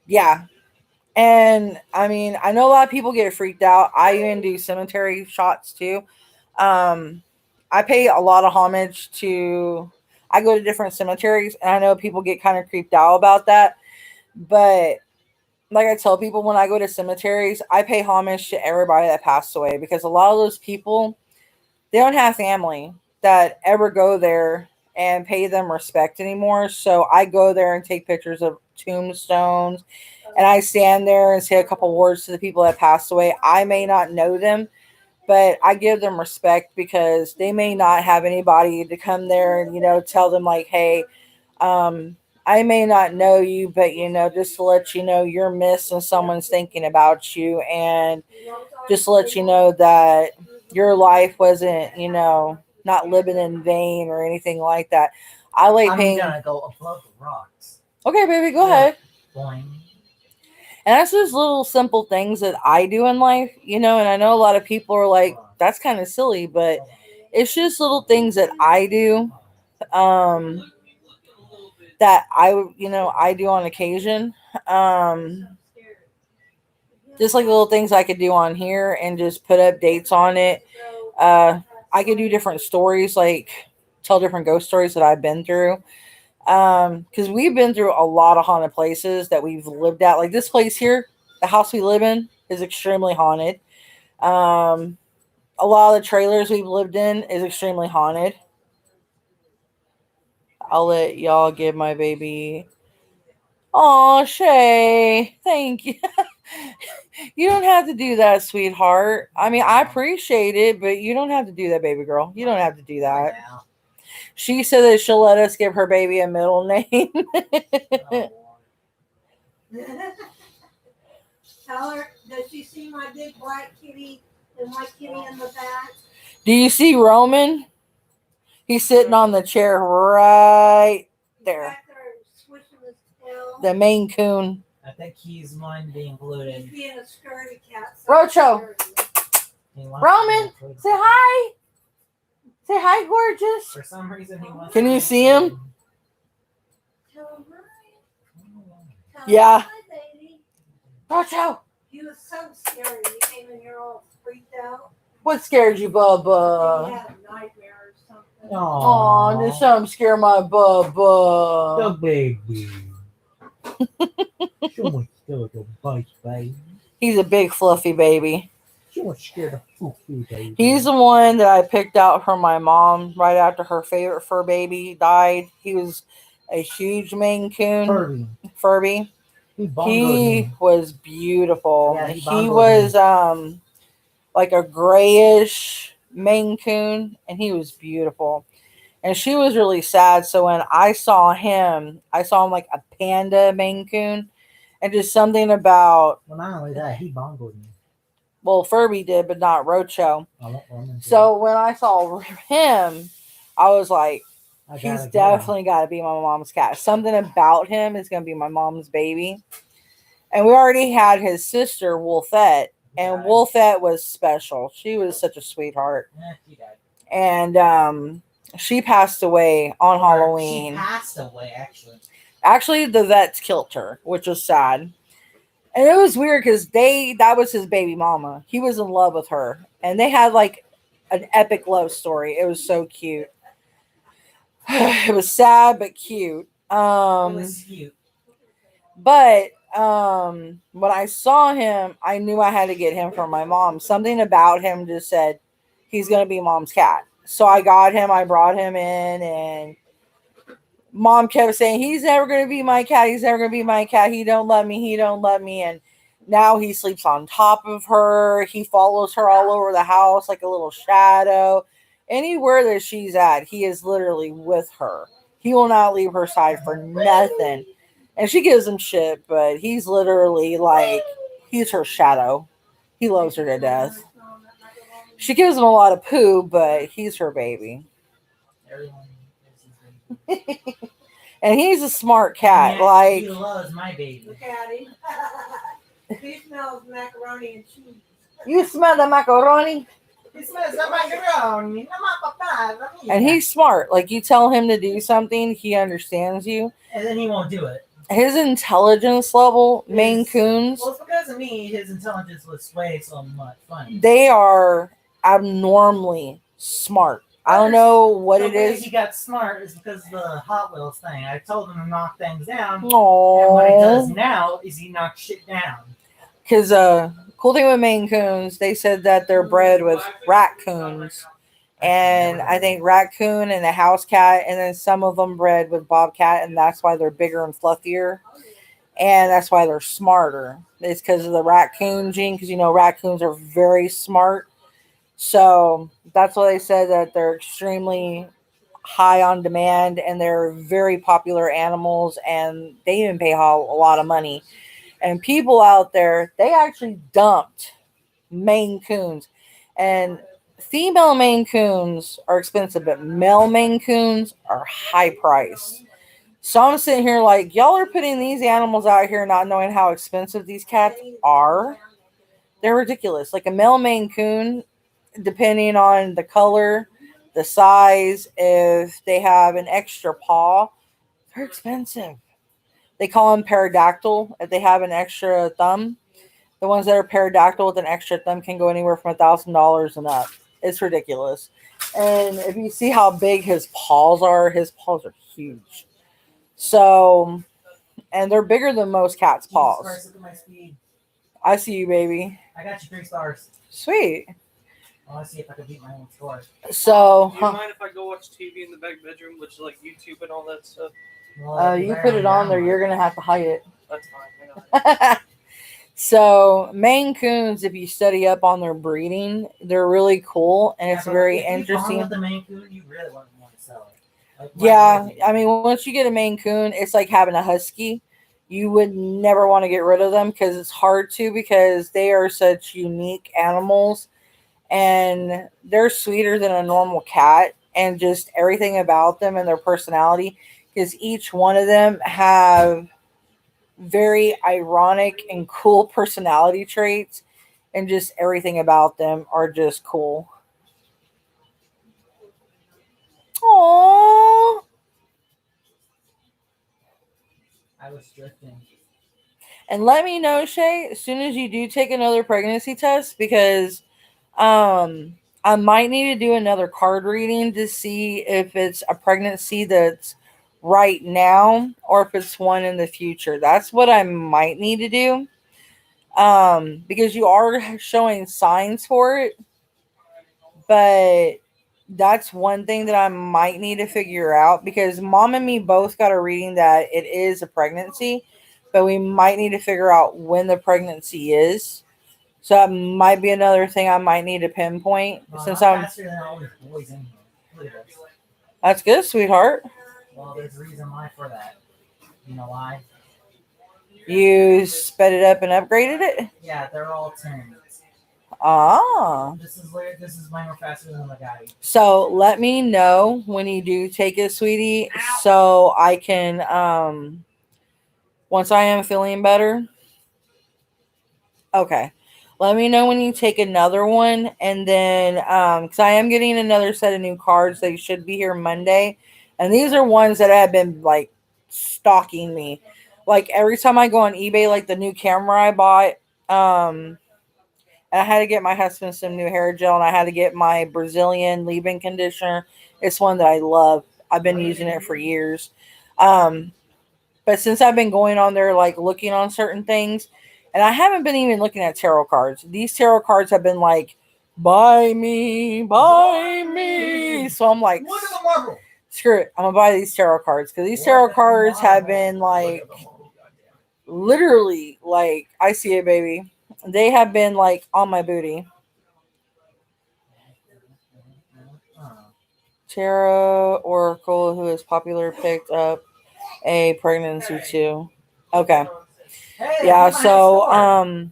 Yeah. And I mean, I know a lot of people get freaked out. I even do cemetery shots too. I pay a lot of homage to, I go to different cemeteries and I know people get kind of creeped out about that. But like I tell people when I go to cemeteries, I pay homage to everybody that passed away because a lot of those people, they don't have family that ever go there and pay them respect anymore. So I go there and take pictures of tombstones and I stand there and say a couple words to the people that passed away. I may not know them, but I give them respect because they may not have anybody to come there and, you know, tell them like, hey, I may not know you, but, you know, just to let you know you're missed and someone's thinking about you. And just to let you know that your life wasn't, you know, not living in vain or anything like that. I like I'm paying. gonna go above the rocks. Okay, baby, go Yeah. ahead. Boing. And that's just little simple things that I do in life, you know, and I know a lot of people are like, that's kind of silly, but it's just little things that I do. That I do on occasion. Just like little things I could do on here and just put up dates on it. I could do different stories, like tell different ghost stories that I've been through. Because we've been through a lot of haunted places that we've lived at. Like this place here, the house we live in is extremely haunted. A lot of the trailers we've lived in is extremely haunted. I'll let y'all give my baby. Oh, Shay, thank you. You don't have to do that, sweetheart. I mean, I appreciate it, but you don't have to do that, baby girl. You don't have to do that. Yeah. She said that she'll let us give her baby a middle name. Tell her, does she see my big black kitty and my kitty in the back? Do you see Roman? He's sitting on the chair right there. Back there swishing his tail. The Maine Coon. I think he's mine being He's polluted. being a scaredy cat. Rocho. He wants Roman, to be included. say hi. Say hi, gorgeous. For some reason, he wants. Can to you be see him? Tell him hi. Tell him Yeah. hi, baby. Rocho. He was so scary. He came in here all freaked out. What scared you, He Bubba? had a nightmare or something. Aw, did something scare my The Bubba? baby. So much scared of bite, baby. He's a big fluffy baby. So much scared of poopy, baby. He's the one that I picked out from my mom right after her favorite fur baby died. He was a huge Maine Coon, Furby. Furby. He bongoed He him. was beautiful. Yeah, he he bongoed was like a grayish Maine Coon, and he was beautiful. And she was really sad. So when I saw him like a panda Maine Coon, and just something about, Well, not only that, he bongoed me. well, Furby did, but not Roadshow. I won't run into So when I saw him, I was like, it. I he's gotta get him. definitely got to be my mom's cat. Something about him is going to be my mom's baby. And we already had his sister, Wolfette, and Died. Wolfette was special. She was such a sweetheart. He died. And she passed away on Or Halloween. She passed away, actually. Actually, the vets killed her, which was sad. And it was weird because that was his baby mama. He was in love with her. And they had like an epic love story. It was so cute. It was sad but cute. It was cute. But when I saw him, I knew I had to get him for my mom. Something about him just said he's gonna be mom's cat. So I got him, I brought him in, and mom kept saying, he's never gonna be my cat, he's never gonna be my cat, he don't love me, he don't love me. And now he sleeps on top of her, he follows her all over the house like a little shadow. Anywhere that she's at, he is literally with her. He will not leave her side for nothing. And she gives him shit, but he's literally like, he's her shadow. He loves her to death. She gives him a lot of poo, but he's her baby. Everyone is his baby. And he's a smart cat. Yeah, Like, he loves my baby. Look at him. He smells macaroni and cheese. you smell the macaroni? He smells the macaroni. And he's smart. Like, you tell him to do something, he understands you. And then he won't do it. His intelligence level, Maine Coons, Well, it's because of me. His intelligence was way so much funny. they are abnormally smart. I don't know what The it way is. He got smart is because of the Hot Wheels thing. I told him to knock things down. And what he does Aww. now is he knocks shit down. Because cool thing with Maine Coons, they said that they're bred with raccoons. And I think raccoon and a house cat, and then some of them bred with bobcat, and that's why they're bigger and fluffier. And that's why they're smarter. It's because of the raccoon gene, because raccoons are very smart. So that's why they said that they're extremely high on demand, and they're very popular animals, and they even pay a lot of money. And people out there, they actually dumped Maine Coons. And female Maine Coons are expensive, but male Maine Coons are high priced. So I'm sitting here like, y'all are putting these animals out here not knowing how expensive these cats are. They're ridiculous. Like a male Maine Coon, depending on the color, the size, if they have an extra paw, they're expensive. They call them pterodactyl if they have an extra thumb. The ones that are pterodactyl with an extra thumb can go anywhere from $1,000 and up. It's ridiculous. And if you see how big his paws are huge. So, and they're bigger than most cats' paws. Jesus Christ, look at my speed. I see you, baby. I got you 3 stars. Sweet. I want to see if I can beat my own score. So, Do you mind if I go watch TV in the back bedroom, which is like YouTube and all that stuff? Well, you put it on there, you're going to have to hide it. That's fine. Hang on. So, Maine Coons, if you study up on their breeding, they're really cool, and it's very interesting. With the Maine Coon, you really want to sell it. Like, Yeah, I mean, once you get a Maine Coon, it's like having a Husky. You would never want to get rid of them because it's hard to, because they are such unique animals, and they're sweeter than a normal cat, and just everything about them and their personality, because each one of them have very ironic and cool personality traits, and just everything about them are just cool. Aww. I was drifting. And let me know, Shay, as soon as you do take another pregnancy test, because I might need to do another card reading to see if it's a pregnancy that's right now or if it's one in the future. That's what I might need to do. Because you are showing signs for it, but that's one thing that I might need to figure out, because mom and me both got a reading that it is a pregnancy, but we might need to figure out when the pregnancy is. So that might be another thing I might need to pinpoint, Well, since I'm I'm. faster than all these boys in here. Look at this. That's good, sweetheart. Well, there's a reason why for that. You know why? You sped it up and upgraded it. Yeah, they're all 10. Ah. This is way more faster than the guy. So let me know when you do take it, sweetie, so I can once I am feeling better. Okay. Let me know when you take another one, and then because I am getting another set of new cards. They should be here Monday. And these are ones that have been like stalking me. Like every time I go on eBay, like the new camera I bought, and I had to get my husband some new hair gel, and I had to get my Brazilian leave-in conditioner. It's one that I love. I've been using it for years. But since I've been going on there, like looking on certain things, and I haven't been even looking at tarot cards. These tarot cards have been like, buy me, buy me. So I'm like, Look at the marble. screw it. I'm going to buy these tarot cards, because these tarot cards have been like, literally, like, I see it, baby. They have been like on my booty. Tarot Oracle, who is popular, picked up a pregnancy too. Okay. Hey, Yeah, look at my so sword.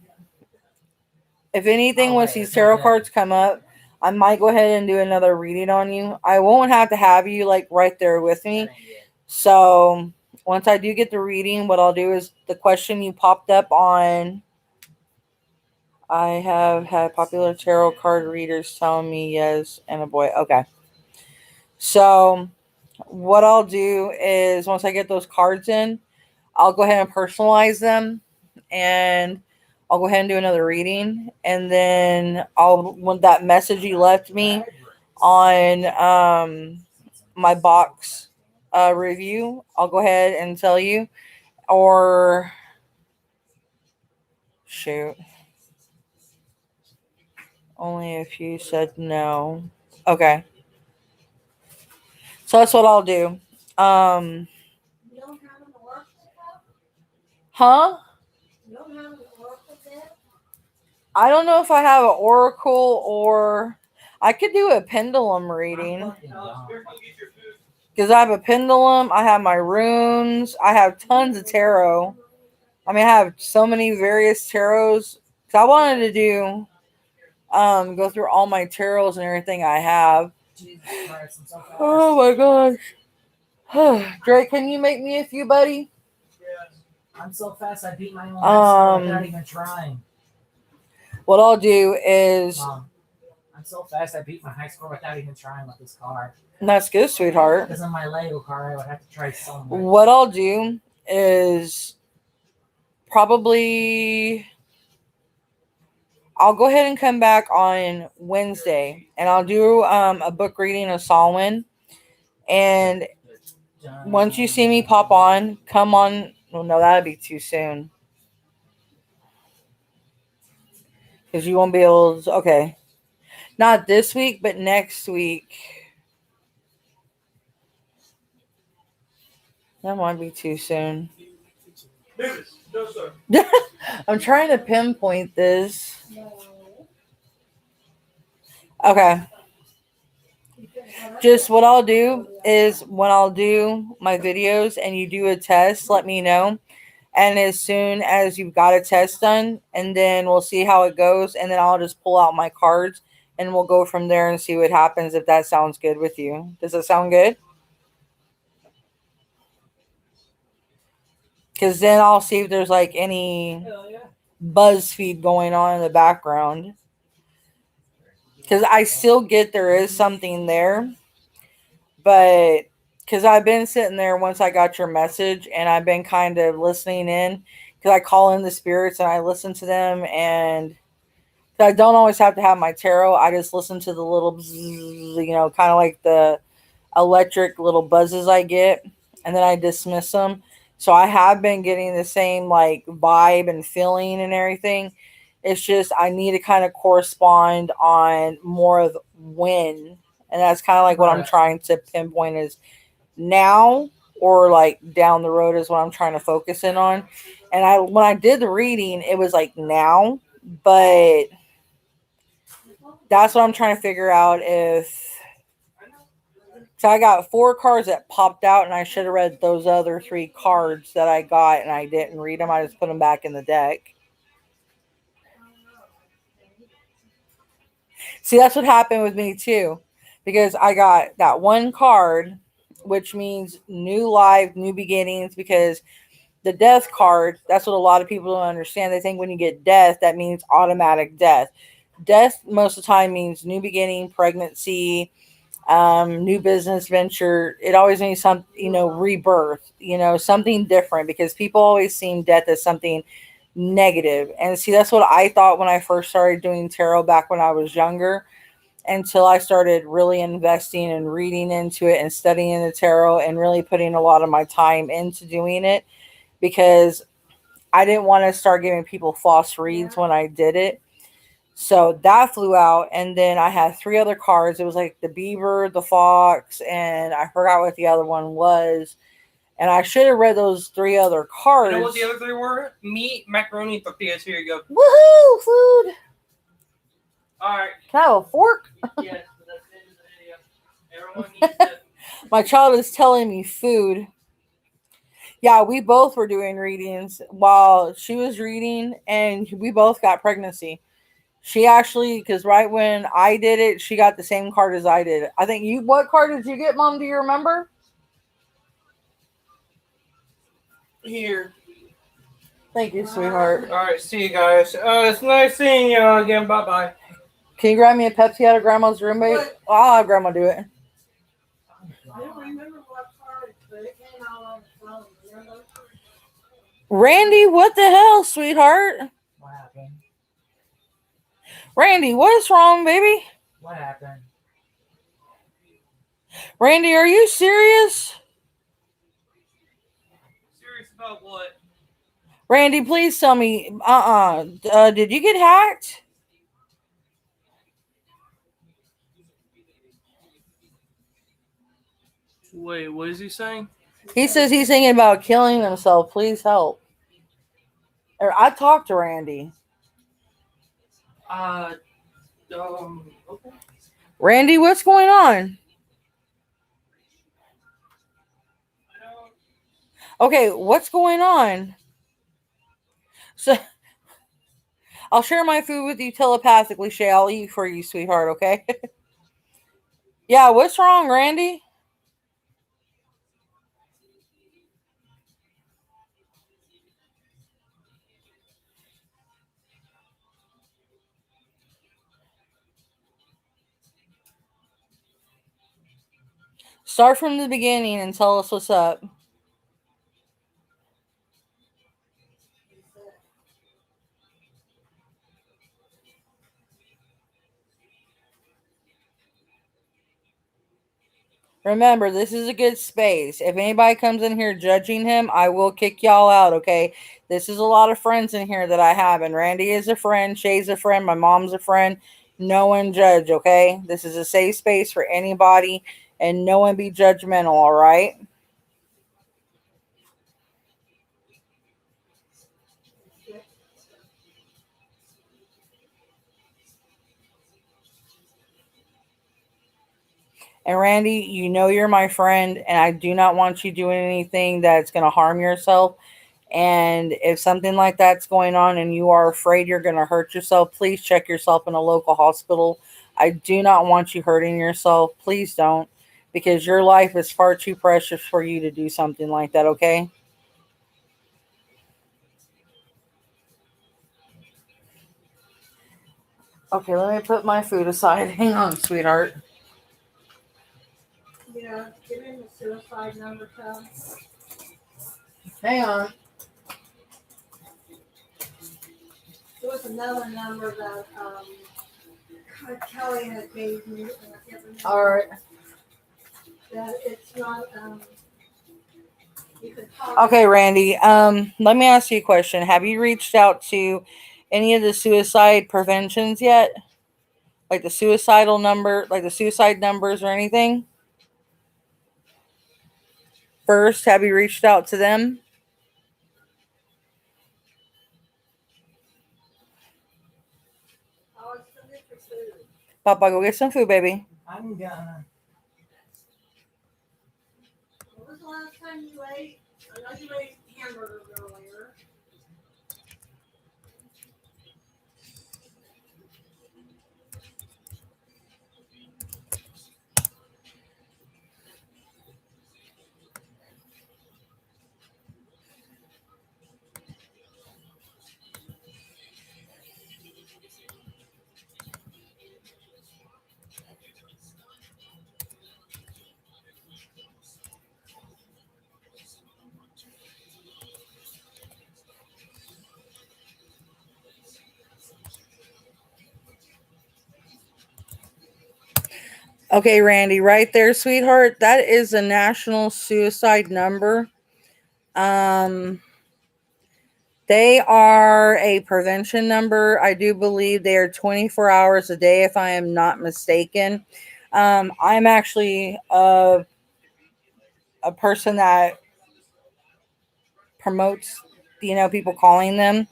if anything, Oh, once wait, these it's not tarot good. cards come up, I might go ahead and do another reading on you. I won't have to have you like right there with me. That ain't good. So once I do get the reading, what I'll do is the question you popped up on. I have had popular tarot card readers telling me yes and a boy. Okay. So what I'll do is once I get those cards in, I'll go ahead and personalize them, and I'll go ahead and do another reading. And then when that message you left me on my box review, I'll go ahead and tell you. Or shoot, only if you said no. Okay, so that's what I'll do. You don't have an oracle cup? Huh? You don't have an oracle there? I don't know if I have an oracle, or I could do a pendulum reading, I'm fucking dumb. because I have a pendulum, I have my runes, I have tons of tarot. I mean, I have so many various tarots. So I wanted to do go through all my tarots and everything I have. Jesus Christ, I'm so fast. Oh my gosh. Drake, can you make me a few, buddy? I'm so fast, I beat my own score without even trying. What I'll do is Mom, I'm so fast, I beat my high score without even trying with this car. that's good, sweetheart. Because in my Lego car, I would have to try so much. What I'll do is probably I'll go ahead and come back on Wednesday, and I'll do a book reading of Solomon. And once you see me pop on, come on. Well, no, that'd be too soon, because you won't be able to. Okay, not this week, but next week. That might be too soon. No, sir. I'm trying to pinpoint this. No. Okay. Just what I'll do is when I'll do my videos and you do a test, let me know. And as soon as you've got a test done, and then we'll see how it goes. And then I'll just pull out my cards and we'll go from there and see what happens, if that sounds good with you. Does that sound good? Because then I'll see if there's like any Hell yeah. BuzzFeed going on in the background. Because I still get there is something there. But because I've been sitting there once I got your message, and I've been kind of listening in. because I call in the spirits and I listen to them, and I don't always have to have my tarot. I just listen to the little bzzz, kind of like the electric little buzzes I get, and then I dismiss them. So I have been getting the same like vibe and feeling and everything. It's just I need to kind of correspond on more of when, and that's kind of like what I'm Right. trying to pinpoint is now or like down the road is what I'm trying to focus in on. And when I did the reading, it was like now, but that's what I'm trying to figure out if. So I got 4 cards that popped out, and I should have read those other 3 cards that I got, and I didn't read them. I just put them back in the deck. See, that's what happened with me too, because I got that 1 card, which means new life, new beginnings. Because the death card, that's what a lot of people don't understand. They think when you get death, that means automatic death. Death most of the time means new beginning, pregnancy, new business venture. It always means some, rebirth, something different, because people always see death as something negative. And see, that's what I thought when I first started doing tarot back when I was younger, until I started really investing and reading into it and studying the tarot and really putting a lot of my time into doing it, because I didn't want to start giving people false reads when I did it. So that flew out, and then I had 3 other cards. It was like the beaver, the fox, and I forgot what the other one was. And I should have read those 3 other cards. You know what the other 3 were? Meat, macaroni, and tortillas. Here you go. Woohoo! Food. All right. Can I have a fork? Yes, but that's the end of the video. Everyone needs to. My child is telling me food. Yeah, we both were doing readings while she was reading, and we both got pregnancy. She actually, because right when I did it, she got the same card as I did. I think you. What card did you get, Mom? Do you remember? Here. Thank you, sweetheart. All right. See you guys. It's nice seeing you again. Bye bye. Can you grab me a Pepsi out of Grandma's roommate? What? I'll have Grandma do it. I don't remember what card, but it came out on the phone, remember? Randy, what the hell, sweetheart? What happened? Randy, what is wrong, baby? What happened? Randy, are you serious? Serious about what? Randy, please tell me. Did you get hacked? Wait, what is he saying? He says he's thinking about killing himself. Please help. Or I talked to Randy. Okay. Randy, what's going on? Okay, what's going on? So I'll share my food with you telepathically, Shay. I'll eat for you, sweetheart, okay? Yeah, what's wrong, Randy? Start from the beginning and tell us what's up. Remember, this is a good space. If anybody comes in here judging him, I will kick y'all out, okay? This is a lot of friends in here that I have, and Randy is a friend, Shay's a friend, my mom's a friend. No one judge, okay? This is a safe space for anybody, and no one be judgmental, all right? And Randy, you know you're my friend, and I do not want you doing anything that's going to harm yourself. And if something like that's going on and you are afraid you're going to hurt yourself, please check yourself in a local hospital. I do not want you hurting yourself. Please don't, because your life is far too precious for you to do something like that, okay? Okay, let me put my food aside. Hang on, sweetheart. Yeah, give him the suicide number, Tom. Hang on. There was another number that Kelly had gave me, and I can't remember. All right. That it's not, you can talk. Okay, Randy. Let me ask you a question. Have you reached out to any of the suicide preventions yet? Like the suicidal number, like the suicide numbers or anything? First, have you reached out to them? Oh, it's something for food. Papa, go get some food, baby. I'm gonna. When was the last time you ate? I know you ate hamburgers earlier. Okay, Randy, right there, sweetheart. That is a national suicide number. They are a prevention number. I do believe they are 24 hours a day, if I am not mistaken. I'm actually a person that promotes, people calling them.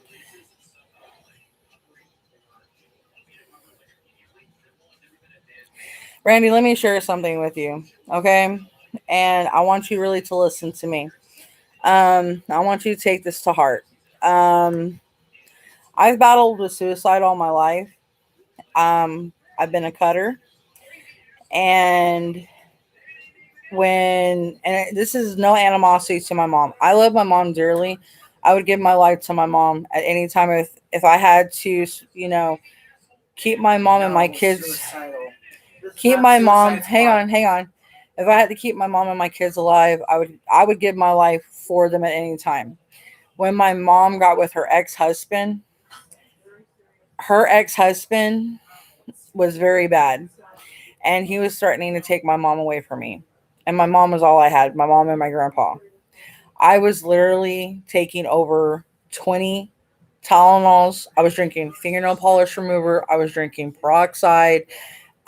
Randy, let me share something with you, okay? And I want you really to listen to me. I want you to take this to heart. I've battled with suicide all my life. I've been a cutter, and this is no animosity to my mom. I love my mom dearly. I would give my life to my mom at any time if I had to, keep my mom and my kids. Suicidal. This is Keep not my mom. suicide's Hang part. on, hang on. If I had to keep my mom and my kids alive, I would give my life for them at any time. When my mom got with her ex-husband was very bad, and he was threatening to take my mom away from me. And my mom was all I had, my mom and my grandpa. I was literally taking over 20 Tylenols. I was drinking fingernail polish remover. I was drinking peroxide.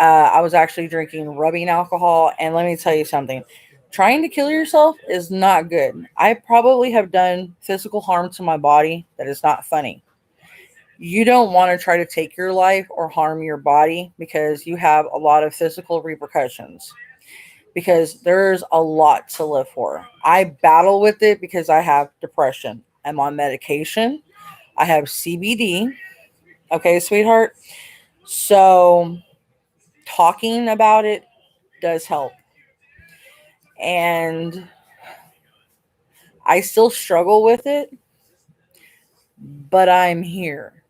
I was actually drinking rubbing alcohol. And let me tell you something. Trying to kill yourself is not good. I probably have done physical harm to my body that is not funny. You don't want to try to take your life or harm your body because you have a lot of physical repercussions. Because there's a lot to live for. I battle with it because I have depression. I'm on medication. I have CBD. Okay, sweetheart. So talking about it does help. And I still struggle with it, but I'm here.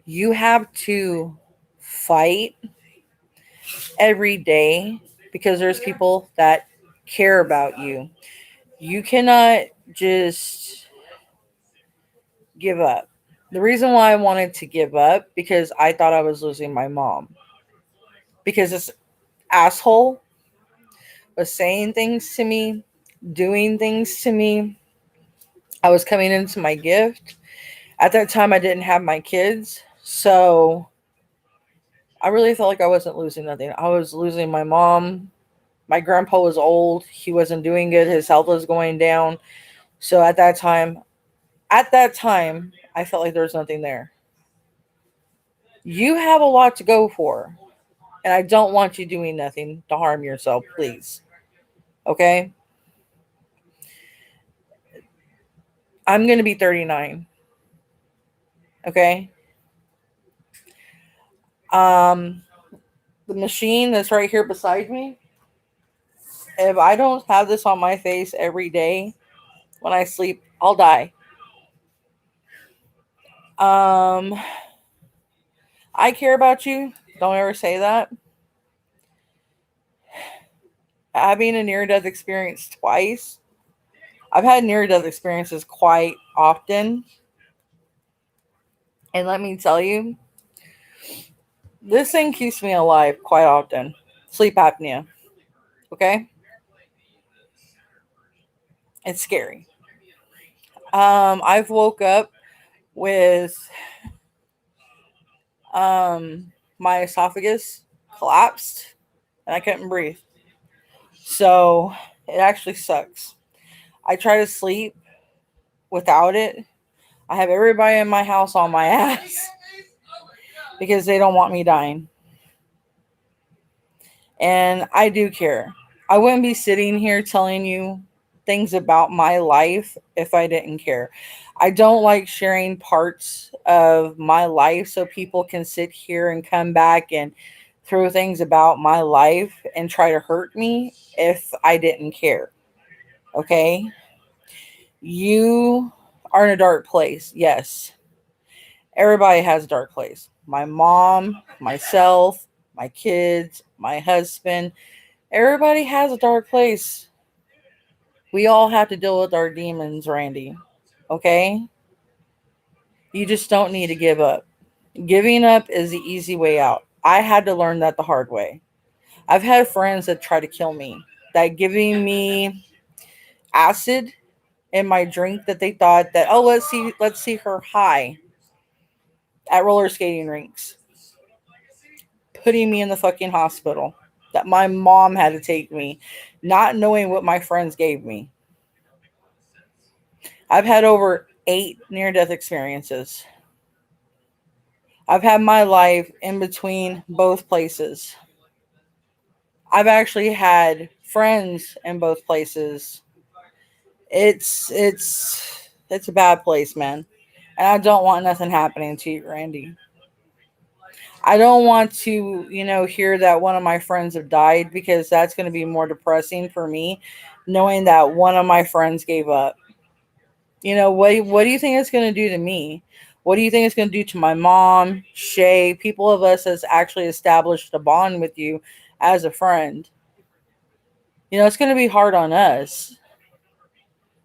You have to fight every day because there's people that care about you. You cannot just give up. The reason why I wanted to give up because I thought I was losing my mom. Because this asshole was saying things to me, doing things to me. I was coming into my gift. At that time I didn't have my kids. So I really felt like I wasn't losing nothing. I was losing my mom. My grandpa was old. He wasn't doing good. His health was going down. So at that time, I felt like there was nothing there. You have a lot to go for. And I don't want you doing nothing to harm yourself, please. Okay? I'm going to be 39. Okay? The machine that's right here beside me, if I don't have this on my face every day when I sleep, I'll die. I care about you. Don't ever say that. Having a near-death experience twice. I've had near-death experiences quite often. And let me tell you, this thing keeps me alive quite often. Sleep apnea. Okay? It's scary. I've woke up with my esophagus collapsed and I couldn't breathe. So it actually sucks. I try to sleep without it. I have everybody in my house on my ass because they don't want me dying. And I do care. I wouldn't be sitting here telling you things about my life if I didn't care. I don't like sharing parts of my life so people can sit here and come back and throw things about my life and try to hurt me if I didn't care. Okay? You are in a dark place. Yes. Everybody has a dark place. My mom, myself, my kids, my husband. Everybody has a dark place. We all have to deal with our demons, Randy. Okay? You just don't need to give up. Giving up is the easy way out. I had to learn that the hard way. I've had friends that try to kill me, that giving me acid in my drink that they thought that, oh, let's see her high at roller skating rinks, putting me in the fucking hospital, that my mom had to take me, not knowing what my friends gave me. I've had over 8 near-death experiences. I've had my life in between both places. I've actually had friends in both places. It's a bad place, man. And I don't want nothing happening to you, Randy. I don't want to, hear that one of my friends have died because that's going to be more depressing for me, knowing that one of my friends gave up. What do you think it's going to do to me? What do you think it's going to do to my mom, Shay, people of us that's actually established a bond with you as a friend? It's going to be hard on us.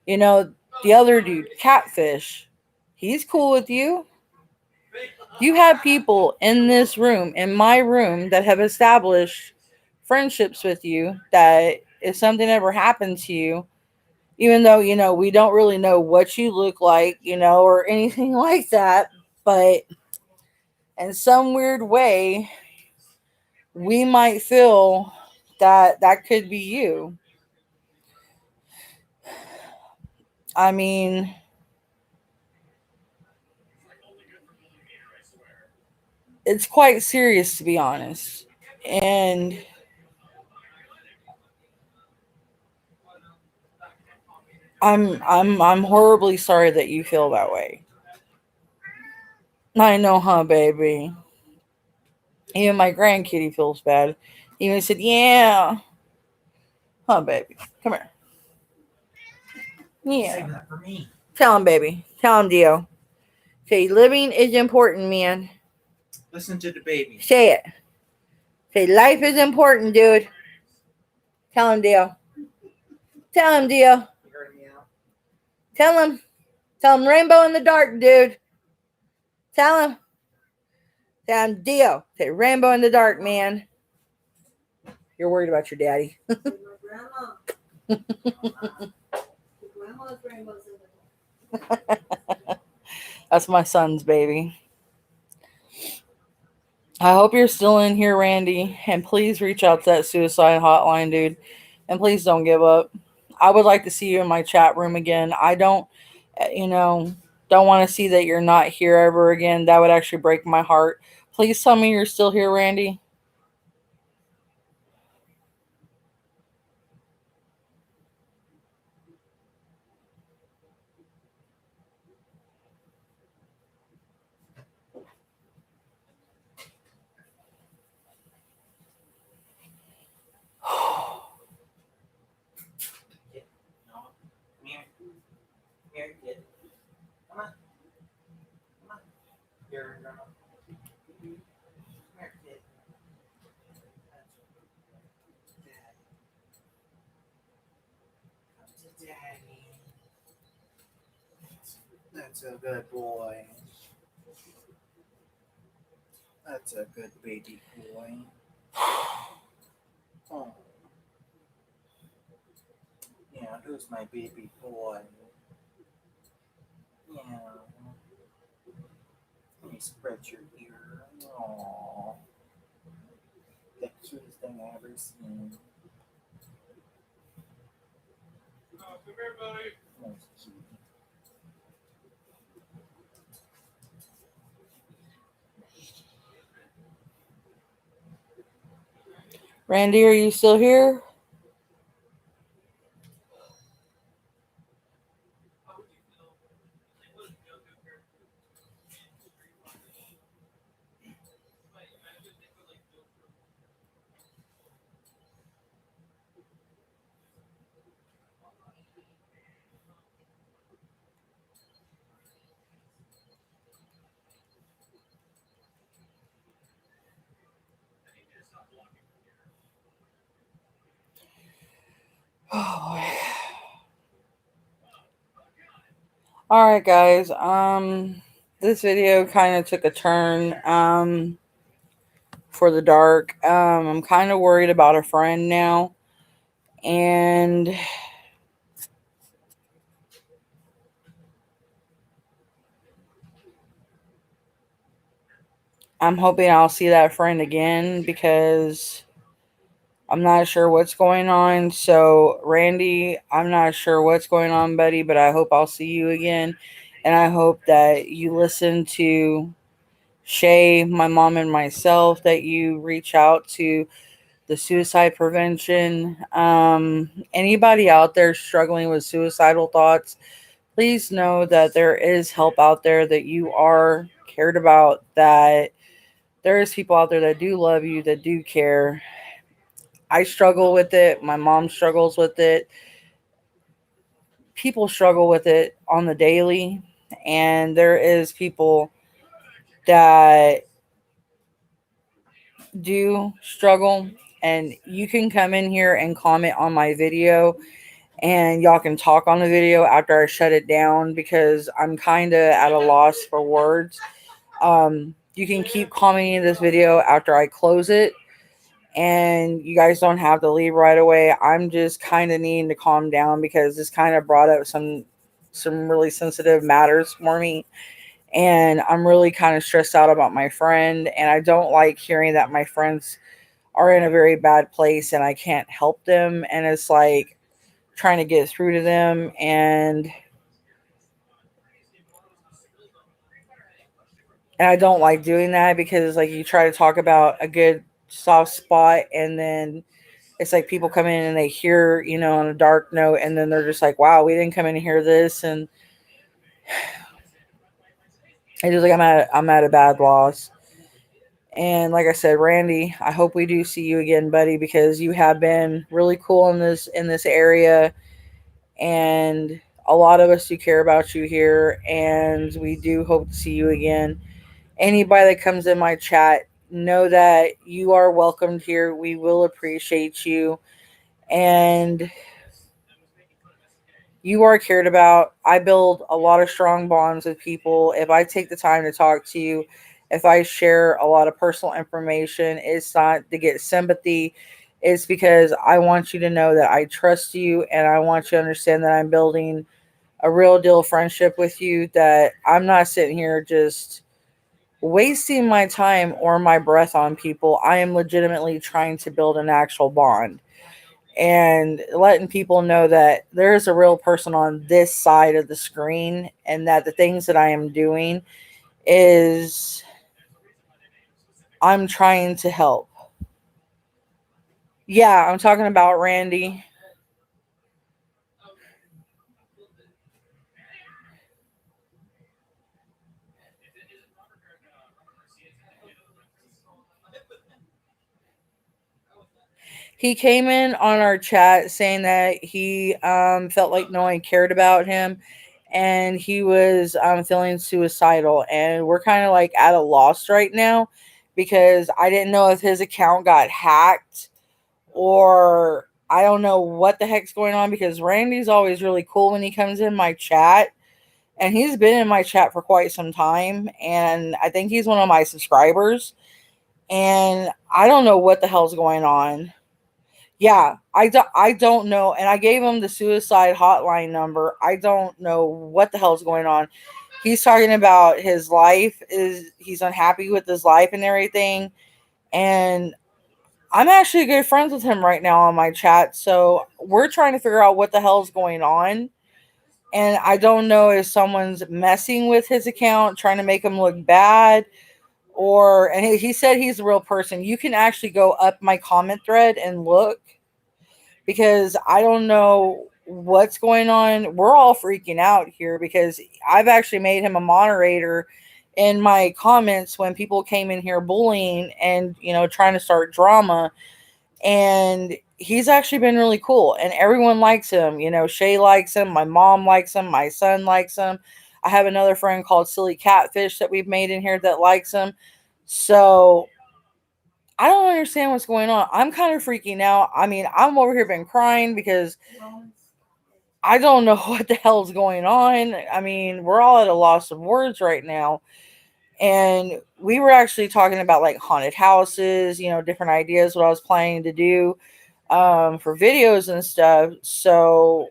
The other dude, Catfish, he's cool with you. You have people in this room, in my room, that have established friendships with you that if something ever happened to you, even though, we don't really know what you look like, or anything like that, but in some weird way, we might feel that that could be you. I mean, it's quite serious, to be honest. And I'm horribly sorry that you feel that way. I know, huh, baby? Even my grandkitty feels bad. Even said, yeah. Huh, baby. Come here. Yeah. Save that for me. Tell him, baby. Tell him, Dio. Say, living is important, man. Listen to the baby. Say it. Say, life is important, dude. Tell him, Dio. Tell him, Dio. You heard me out. Tell him. Tell him rainbow in the dark, dude. Tell him. Tell him, Dio. Say rainbow in the dark, man. You're worried about your daddy. My grandma. Grandma's rainbows in the That's my son's baby. I hope you're still in here, Randy. And please reach out to that suicide hotline, dude. And please don't give up. I would like to see you in my chat room again. I don't want to see that you're not here ever again. That would actually break my heart. Please tell me you're still here, Randy. No. Come here. Come here, kid. Come on. Come on. Here, grandma. Come here, kid. Daddy. Come to daddy. That's a good boy. That's a good baby boy. Oh. Yeah, who's my baby boy? Yeah. Let me spread your ear. Aww. The cutest thing I ever seen. Come here, buddy. That's cute. Randy, are you still here? How would you feel? Like, what if Joe Cooper in Street Fighter? Like, imagine they put like Joe Cooper. I need you to stop blocking from here. Oh boy. All right, guys. This video kind of took a turn. For the dark. I'm kind of worried about a friend now, and I'm hoping I'll see that friend again because I'm not sure what's going on. So, Randy, I'm not sure what's going on, buddy, but I hope I'll see you again. And I hope that you listen to Shay, my mom, and myself, that you reach out to the suicide prevention. Anybody out there struggling with suicidal thoughts, please know that there is help out there, that you are cared about, that there is people out there that do love you, that do care. I struggle with it. My mom struggles with it. People struggle with it on the daily. And there is people that do struggle. And you can come in here and comment on my video, and y'all can talk on the video after I shut it down because I'm kind of at a loss for words. You can keep commenting this video after I close it, and you guys don't have to leave right away. I'm just kind of needing to calm down because this kind of brought up some really sensitive matters for me, and I'm really kind of stressed out about my friend, and I don't like hearing that my friends are in a very bad place and I can't help them, and it's like trying to get through to them, and I don't like doing that because like you try to talk about a good soft spot, and then it's like people come in and they hear, on a dark note, and then they're just like, wow, we didn't come in to hear this. And it's just like I'm at a bad loss. And like I said, Randy, I hope we do see you again, buddy, because you have been really cool in this area, and a lot of us do care about you here, and we do hope to see you again. Anybody that comes in my chat, know that you are welcomed here. We will appreciate you, and you are cared about. I build a lot of strong bonds with people. If I take the time to talk to you, if I share a lot of personal information, it's not to get sympathy. It's because I want you to know that I trust you, and I want you to understand that I'm building a real deal friendship with you, that I'm not sitting here just wasting my time or my breath on people. I am legitimately trying to build an actual bond and letting people know that there is a real person on this side of the screen, and that the things that I am doing is I'm trying to help. Yeah, I'm talking about Randy. He came in on our chat saying that he felt like no one cared about him, and he was feeling suicidal. And we're kind of like at a loss right now because I didn't know if his account got hacked, or I don't know what the heck's going on, because Randy's always really cool when he comes in my chat. And he's been in my chat for quite some time. And I think he's one of my subscribers. and I don't know what the hell's going on. Yeah, I don't know. And I gave him the suicide hotline number. I don't know what the hell's going on. He's talking about his life, he's unhappy with his life and everything. And I'm actually good friends with him right now on my chat. So we're trying to figure out what the hell's going on. And I don't know if someone's messing with his account, trying to make him look bad, and he said he's a real person. You can actually go up my comment thread and look, because I don't know what's going on. We're all freaking out here because I've actually made him a moderator in my comments when people came in here bullying and, trying to start drama. And he's actually been really cool, and everyone likes him. Shay likes him. My mom likes him. My son likes him. I have another friend called Silly Catfish that we've made in here that likes him. So I don't understand what's going on. I'm kind of freaking out. I mean, I'm over here been crying because I don't know what the hell's going on. I mean, we're all at a loss of words right now. And we were actually talking about like haunted houses, different ideas, what I was planning to do for videos and stuff. So,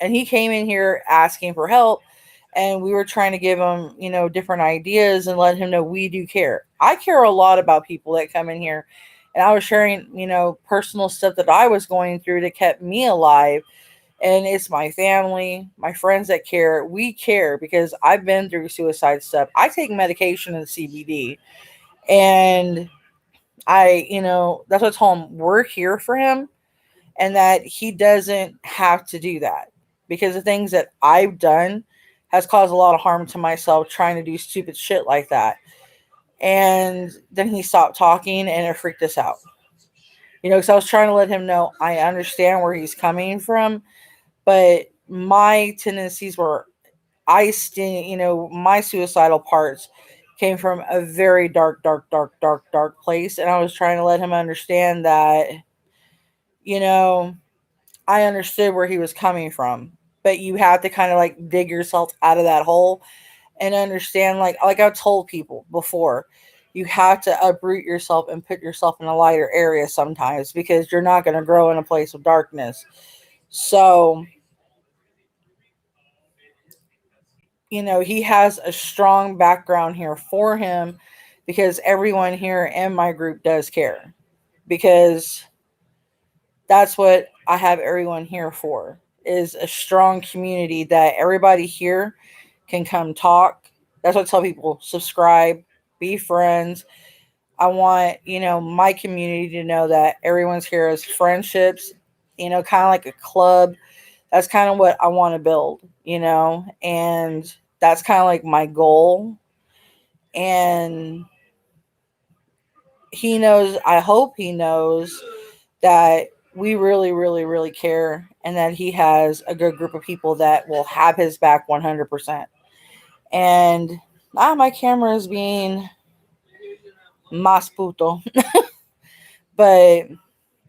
and he came in here asking for help, and we were trying to give him, different ideas and let him know we do care. I care a lot about people that come in here. And I was sharing, personal stuff that I was going through that kept me alive. And it's my family, my friends that care. We care because I've been through suicide stuff. I take medication and CBD. And that's what I told him. We're here for him, and that he doesn't have to do that, because the things that I've done has caused a lot of harm to myself trying to do stupid shit like that. And then he stopped talking, and it freaked us out. Because I was trying to let him know I understand where he's coming from, but my tendencies were, my suicidal parts came from a very dark, dark, dark, dark, dark place. And I was trying to let him understand that, I understood where he was coming from. But you have to kind of like dig yourself out of that hole and understand, like I've told people before, you have to uproot yourself and put yourself in a lighter area sometimes, because you're not going to grow in a place of darkness. So, he has a strong background here for him, because everyone here in my group does care, because that's what I have everyone here for, is a strong community that everybody here can come talk. That's what I tell people: subscribe, be friends. I want, my community to know that everyone's here as friendships, kind of like a club. That's kind of what I want to build, and that's kind of like my goal. And he knows, I hope he knows that we really, really, really care, and that he has a good group of people that will have his back 100%. And my camera is being mas puto. But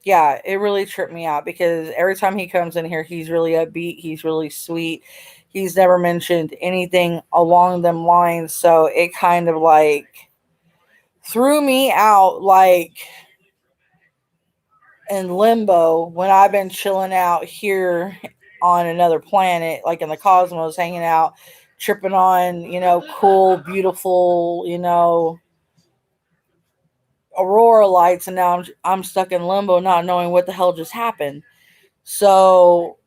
yeah, it really tripped me out, because every time he comes in here, he's really upbeat. He's really sweet. He's never mentioned anything along them lines. So it kind of like threw me out, like in limbo, when I've been chilling out here on another planet, like in the cosmos, hanging out, tripping on, cool, beautiful, aurora lights, and now I'm stuck in limbo, not knowing what the hell just happened. So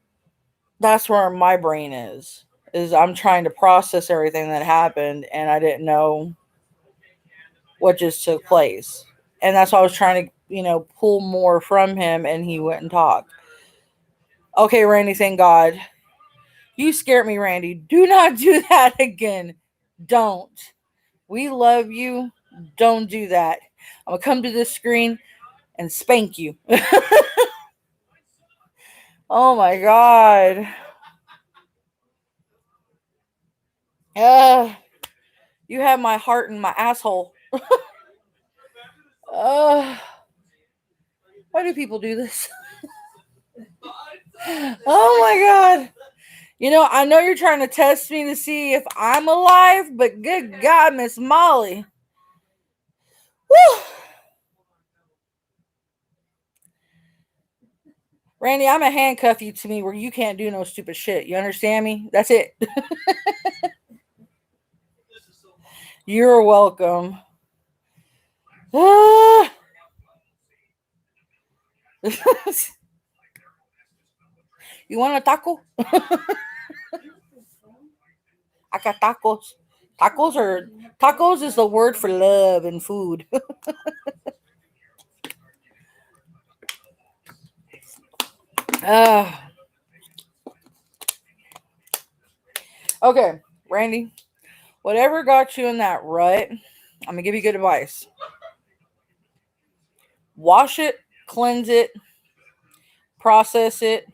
that's where my brain is I'm trying to process everything that happened, and I didn't know what just took place. And that's why I was trying to, pull more from him, and he wouldn't talk. Okay, Randy, thank God. You scared me, Randy. Do not do that again. Don't. We love you. Don't do that. I'm going to come to this screen and spank you. Oh my God. You have my heart in my asshole. Why do people do this? Oh my God. I know you're trying to test me to see if I'm alive, but good God, Miss Molly. Woo! Randy, I'm going to handcuff you to me where you can't do no stupid shit. You understand me? That's it. This is so You're welcome. Ah. You want a taco? I got tacos. Tacos is the word for love and food. uh, okay, Randy. Whatever got you in that rut, I'm gonna give you good advice. Wash it, cleanse it, process it.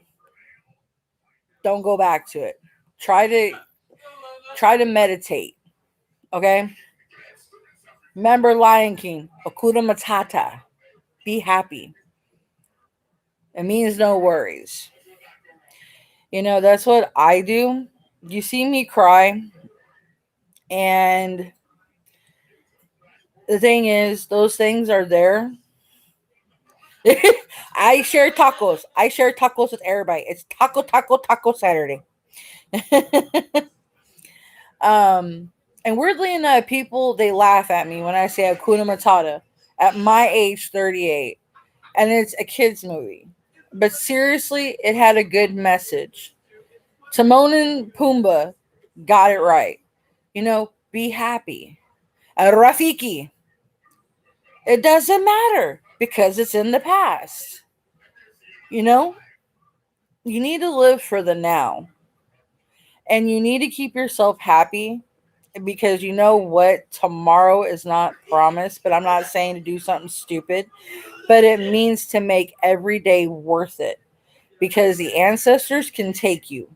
Don't go back to it. Try to meditate. Okay. Remember Lion King, Hakuna Matata. Be happy. It means no worries. You know, that's what I do. You see me cry, and the thing is, those things are there. I share tacos. I share tacos with everybody. It's taco Saturday. And weirdly enough, people they laugh at me when I say Hakuna Matata at my age, 38, and it's a kids movie. But seriously, it had a good message. Timon and Pumbaa got it right. You know, be happy. Rafiki. It doesn't matter because it's in the past. You know, you need to live for the now. And you need to keep yourself happy because you know what? Tomorrow is not promised, but I'm not saying to do something stupid, but it means to make every day worth it because the ancestors can take you,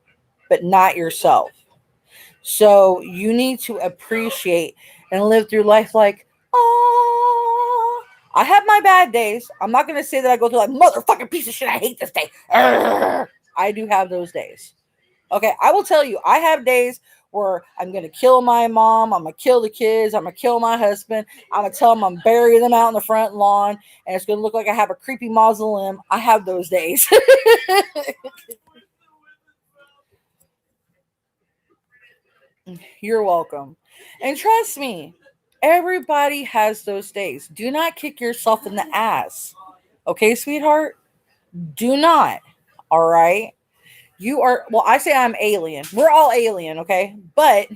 but not yourself. So you need to appreciate and live through life like, oh, I have my bad days. I'm not going to say that I go through like, motherfucking piece of shit, I hate this day. Urgh. I do have those days. Okay, I will tell you, I have days where I'm going to kill my mom, I'm going to kill the kids, I'm going to kill my husband, I'm going to tell them I'm burying them out in the front lawn, and it's going to look like I have a creepy mausoleum. I have those days. You're welcome. And trust me, everybody has those days. Do not kick yourself in the ass. Okay, sweetheart? Do not. All right? You are, well, I say I'm alien. We're all alien, okay? But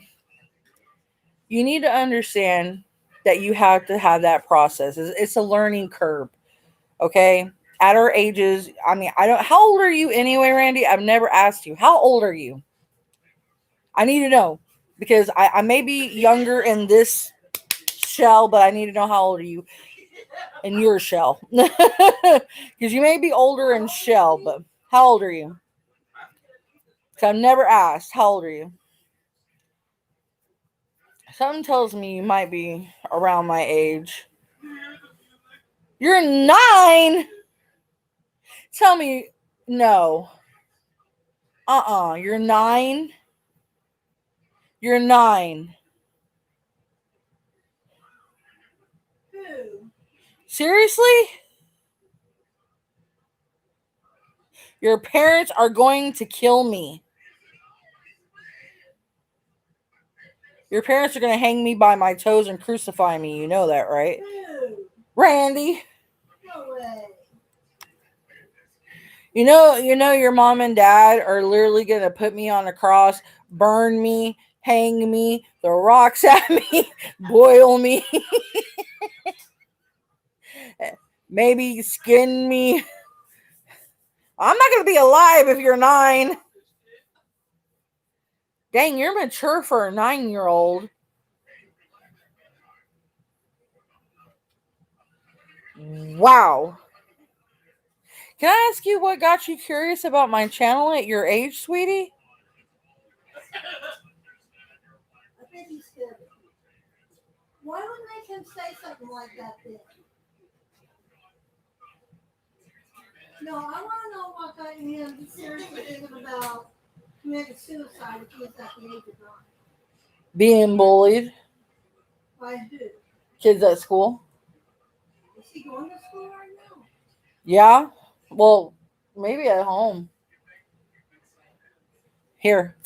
you need to understand that you have to have that process. It's a learning curve, okay? At our ages, I mean, I don't, how old are you anyway, Randy? I've never asked you. How old are you? I need to know because I may be younger in this shell, but I need to know how old are you in your shell. Because you may be older in shell, but how old are you? Because I've never asked. How old are you? Something tells me you might be around my age. You're 9? Tell me, no. You're 9? You're 9. Who? Seriously? Your parents are going to kill me. Your parents are going to hang me by my toes and crucify me. You know that, right? Who? Randy. No way. You know your mom and dad are literally going to put me on a cross, burn me, hang me, throw rocks at me, boil me, maybe skin me. I'm not going to be alive if you're 9. Dang, you're mature for a 9-year-old. Wow. Can I ask you what got you curious about my channel at your age, sweetie? I think he's good. Why would make him say something like that then? No, I want to know what got him seriously thinking about committing suicide if he's at the age of 9. Being bullied. By who? Kids at school. Is he going to school right now? Yeah. Well, Maybe at home. Here.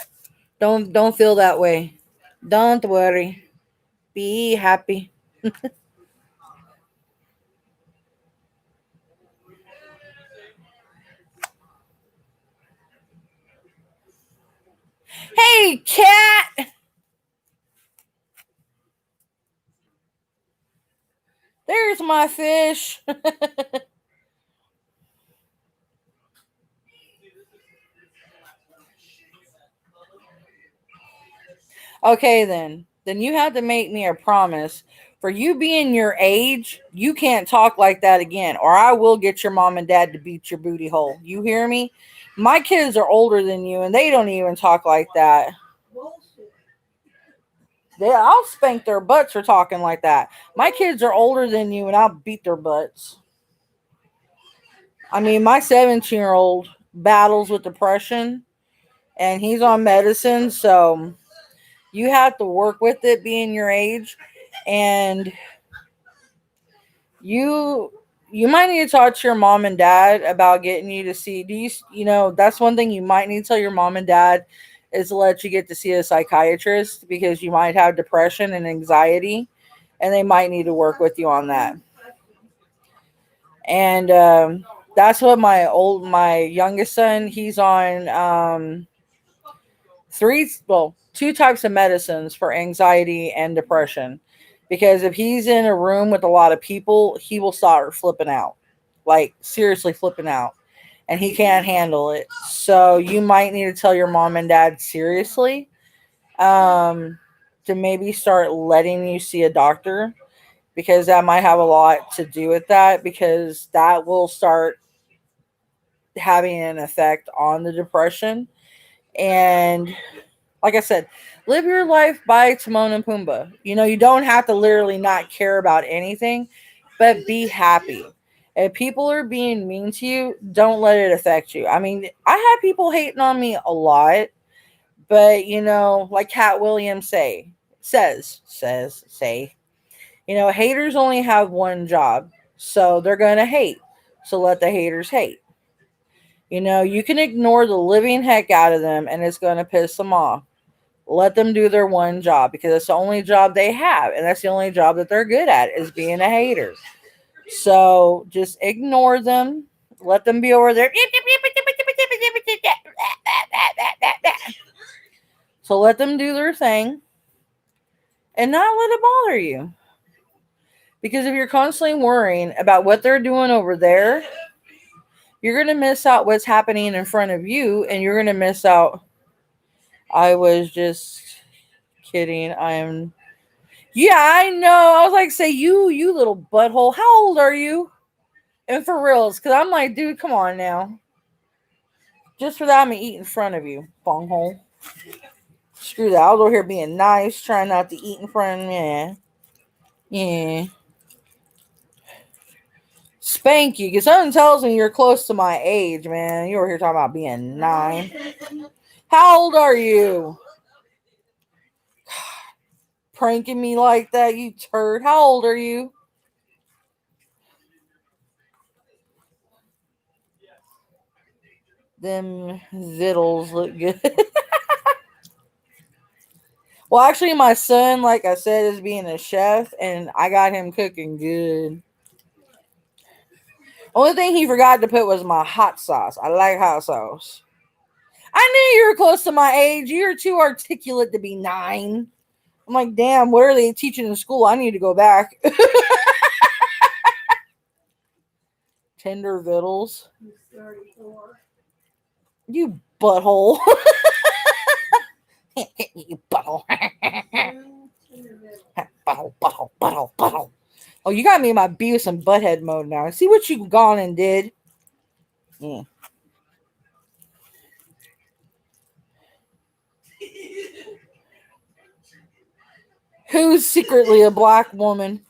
Don't feel that way. Don't worry. Be happy. Hey, cat. There's my fish. Okay, then. Then you have to make me a promise. For you being your age, you can't talk like that again, or I will get your mom and dad to beat your booty hole. You hear me? My kids are older than you, and they don't even talk like that. Bullshit. I'll spank their butts for talking like that. My kids are older than you, and I'll beat their butts. I mean, my 17-year-old battles with depression, and he's on medicine, so you have to work with it being your age, and you might need to talk to your mom and dad about getting you to see. That's one thing you might need to tell your mom and dad is to let you get to see a psychiatrist because you might have depression and anxiety, and they might need to work with you on that. And that's what my youngest son, he's on two types of medicines for anxiety and depression. Because if he's in a room with a lot of people, he will start flipping out. Like seriously flipping out. And he can't handle it. So you might need to tell your mom and dad seriously to maybe start letting you see a doctor, because that might have a lot to do with that, because that will start having an effect on the depression. And like I said, live your life by Timon and Pumbaa. You don't have to literally not care about anything, but be happy. If people are being mean to you, don't let it affect you. I mean, I have people hating on me a lot, but like Cat Williams says, haters only have one job, so they're gonna hate. So let the haters hate. You can ignore the living heck out of them, and it's gonna piss them off. Let them do their one job, because it's the only job they have, and that's the only job that they're good at, is being a hater. So just ignore them. Let them be over there. So let them do their thing and not let it bother you. Because if you're constantly worrying about what they're doing over there, you're going to miss out what's happening in front of you, and you're going to miss out. I was just kidding. Yeah, I know. I was like, say, you little butthole. How old are you? And for reals, because I'm like, dude, come on now. Just for that, I'm going to eat in front of you, bonghole. Screw that. I was over here being nice, trying not to eat in front of me. Yeah. Spank you, because something tells me you're close to my age, man. You were here talking about being 9. How old are you? Pranking me like that, you turd. How old are you? Them vittles look good. Well, actually, my son, like I said, is being a chef, and I got him cooking good. Only thing he forgot to put was my hot sauce. I like hot sauce. I knew you were close to my age. You're too articulate to be 9. I'm like, damn, what are they teaching in school? I need to go back. Tender vittles. He's 34. You butthole. You butthole. Butthole. Oh, you got me in my Beavis and Butthead mode now. See what you gone and did. Yeah. Who's secretly a black woman?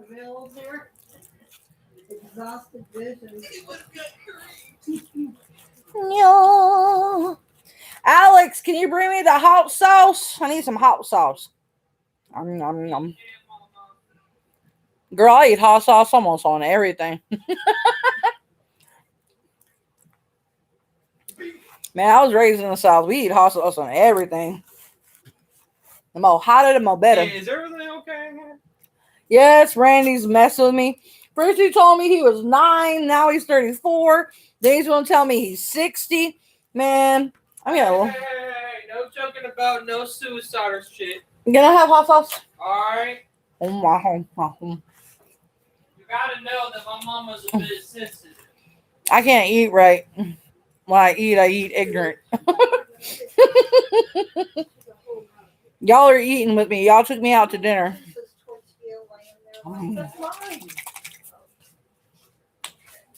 Bills here. Exhausted vision. No. Alex, can you bring me the hot sauce? I need some hot sauce. Nom, nom. Girl, I eat hot sauce almost on everything. Man, I was raised in the South. We eat hot sauce on everything. The more hotter, the more better. Hey, is everything okay in here? Yes, Randy's messing with me. First he told me he was 9, now he's 34. Then he's gonna tell me he's 60. Man, I'm gonna No joking about no suicide or shit. have hot sauce. Alright? Oh my home. You gotta know that my mama's a bit sensitive. I can't eat right. When I eat ignorant. Y'all are eating with me. Y'all took me out to dinner. That's mine.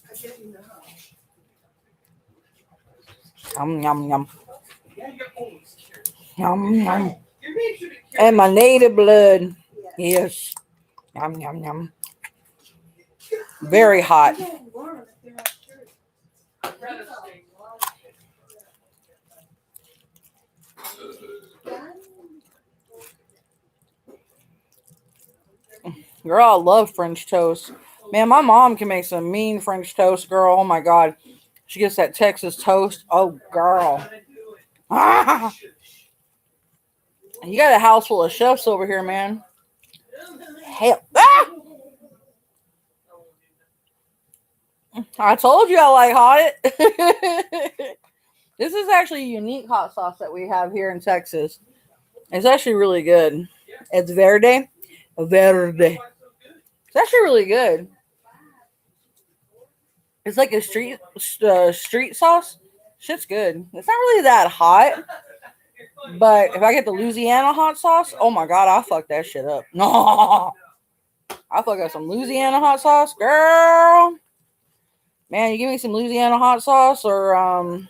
I didn't know. Yum, yum. Yeah, you're always curious. Yum, yum. You're being curious. And my native blood. Yeah. Yes. Yum, yum, yum. Very hot. You don't learn if you're not curious. I'd rather stay. Girl, I love French toast. Man, my mom can make some mean French toast, girl. Oh my God. She gets that Texas toast. Oh, girl. Ah! You got a house full of chefs over here, man. Hell. Ah! I told you I like hot. This is actually a unique hot sauce that we have here in Texas. It's actually really good. It's Verde. Verde. It's actually really good. It's like a street sauce. Shit's good. It's not really that hot. But if I get the Louisiana hot sauce, oh my God, I'll fuck that shit up. No. I'll fuck up some Louisiana hot sauce. Girl. Man, you give me some Louisiana hot sauce or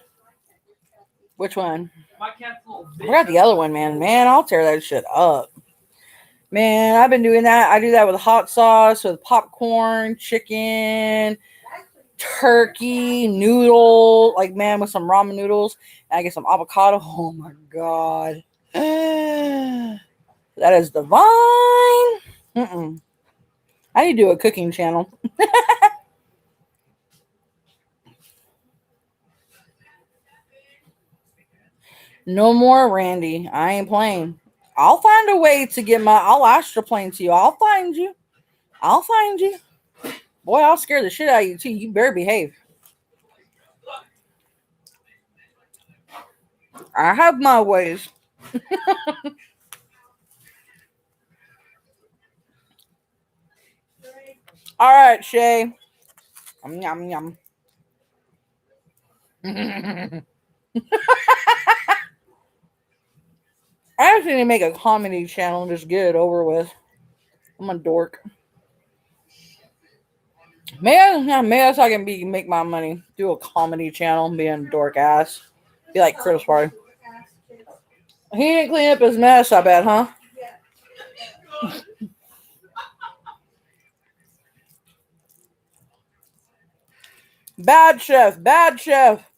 which one? My cat's a little I got the other one, man. Man, I'll tear that shit up. Man, I've been doing that. I do that with hot sauce, with popcorn, chicken, turkey, noodle, like, man, with some ramen noodles. And I get some avocado. Oh my God. That is divine. I need to do a cooking channel. No more Randy. I ain't playing. I'll find a way to get I'll astroplane to you. I'll find you. I'll find you. Boy, I'll scare the shit out of you too. You better behave. I have my ways. All right, Shay. Yum, yum. I actually need to make a comedy channel and just get it over with. I'm a dork. Maybe that's how I can make my money. Do a comedy channel, be a dork ass. Be like Chris Farley. He didn't clean up his mess, I bet, huh? Bad chef, bad chef.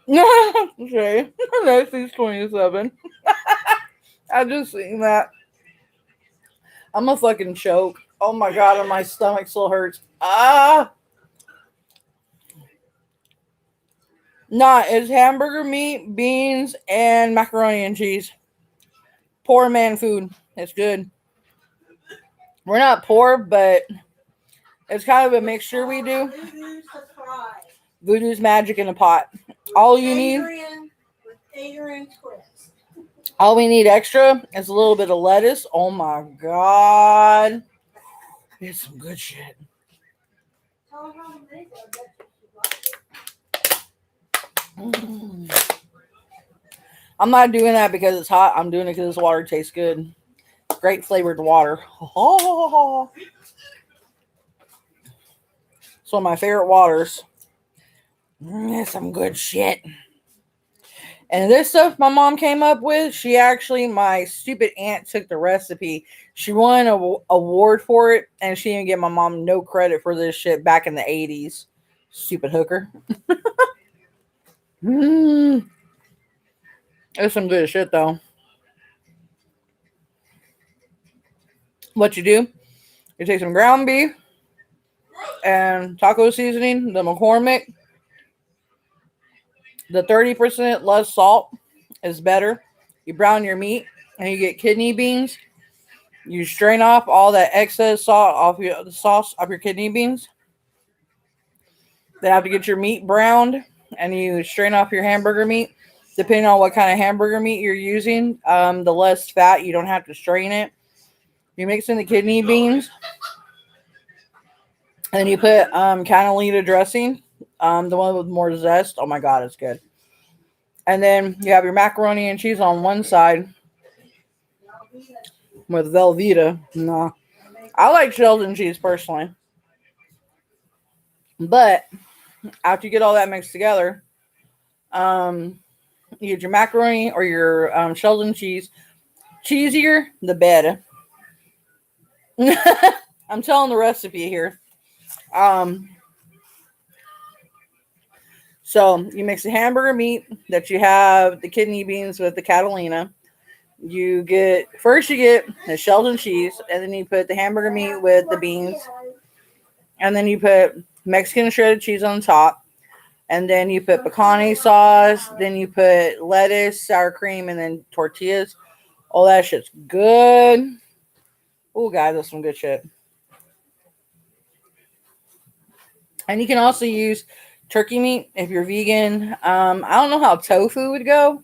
Okay, that's 27. I just seen that. I'm a fucking choke. Oh my God, and my stomach still hurts. Ah. Nah, it's hamburger meat, beans, and macaroni and cheese. Poor man food. It's good. We're not poor, but it's kind of a mixture we do. Voodoo's magic in a pot. All you need. With Adrian twist. All we need extra is a little bit of lettuce. Oh my God. It's some good shit. Tell her how to make it. I bet you I'm not doing that because it's hot. I'm doing it because this water tastes good. Great flavored water. Oh. It's one of my favorite waters. That's some good shit. And this stuff my mom came up with, my stupid aunt took the recipe. She won an award for it, and she didn't give my mom no credit for this shit back in the 80s. Stupid hooker. Mmm. It's some good shit though. What you do, you take some ground beef and taco seasoning, the McCormick. The 30% less salt is better. You brown your meat and you get kidney beans. You strain off all that excess salt off the sauce off your kidney beans. Then have to get your meat browned and you strain off your hamburger meat. Depending on what kind of hamburger meat you're using, the less fat, you don't have to strain it. You mix in the kidney beans. And then you put Catalina dressing, the one with more zest. Oh my God, it's good. And then you have your macaroni and cheese on one side with Velveeta. No, I like Sheldon cheese personally. But after you get all that mixed together, you get your macaroni or your Sheldon cheese. Cheesier, the better. I'm telling the recipe here. So you mix the hamburger meat that you have the kidney beans with the Catalina. You get the Sheldon cheese, and then you put the hamburger meat with the beans, and then you put Mexican shredded cheese on top, and then you put pecani sauce, then you put lettuce, sour cream, and then tortillas. All that shit's good. Oh, guys, that's some good shit. And you can also use turkey meat if you're vegan. I don't know how tofu would go,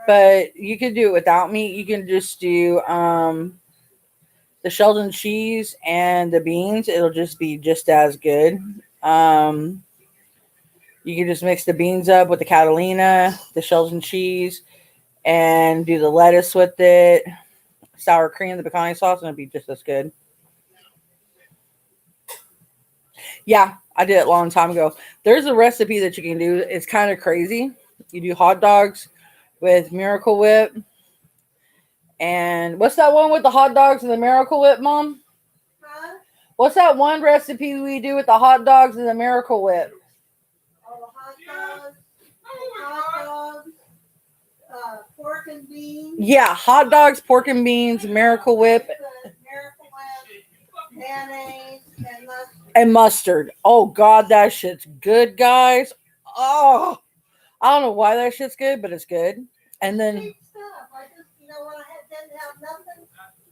but you could do it without meat. You can just do the Sheldon cheese and the beans. It'll just be just as good. You can just mix the beans up with the Catalina, the Sheldon cheese, and do the lettuce with it, sour cream, the pecani sauce, and it'll be just as good. Yeah, I did it a long time ago. There's a recipe that you can do. It's kind of crazy. You do hot dogs with Miracle Whip. And what's that one with the hot dogs and the Miracle Whip, Mom? Huh? What's that one recipe we do with the hot dogs and the Miracle Whip? All the hot dogs, pork and beans. Yeah, hot dogs, pork and beans, Miracle Whip, Miracle Whip, mayonnaise, and mustard. and mustard. Oh, God, that shit's good, guys. Oh, I don't know why that shit's good, but it's good. And then, Cheap stuff. I just, when didn't have nothing,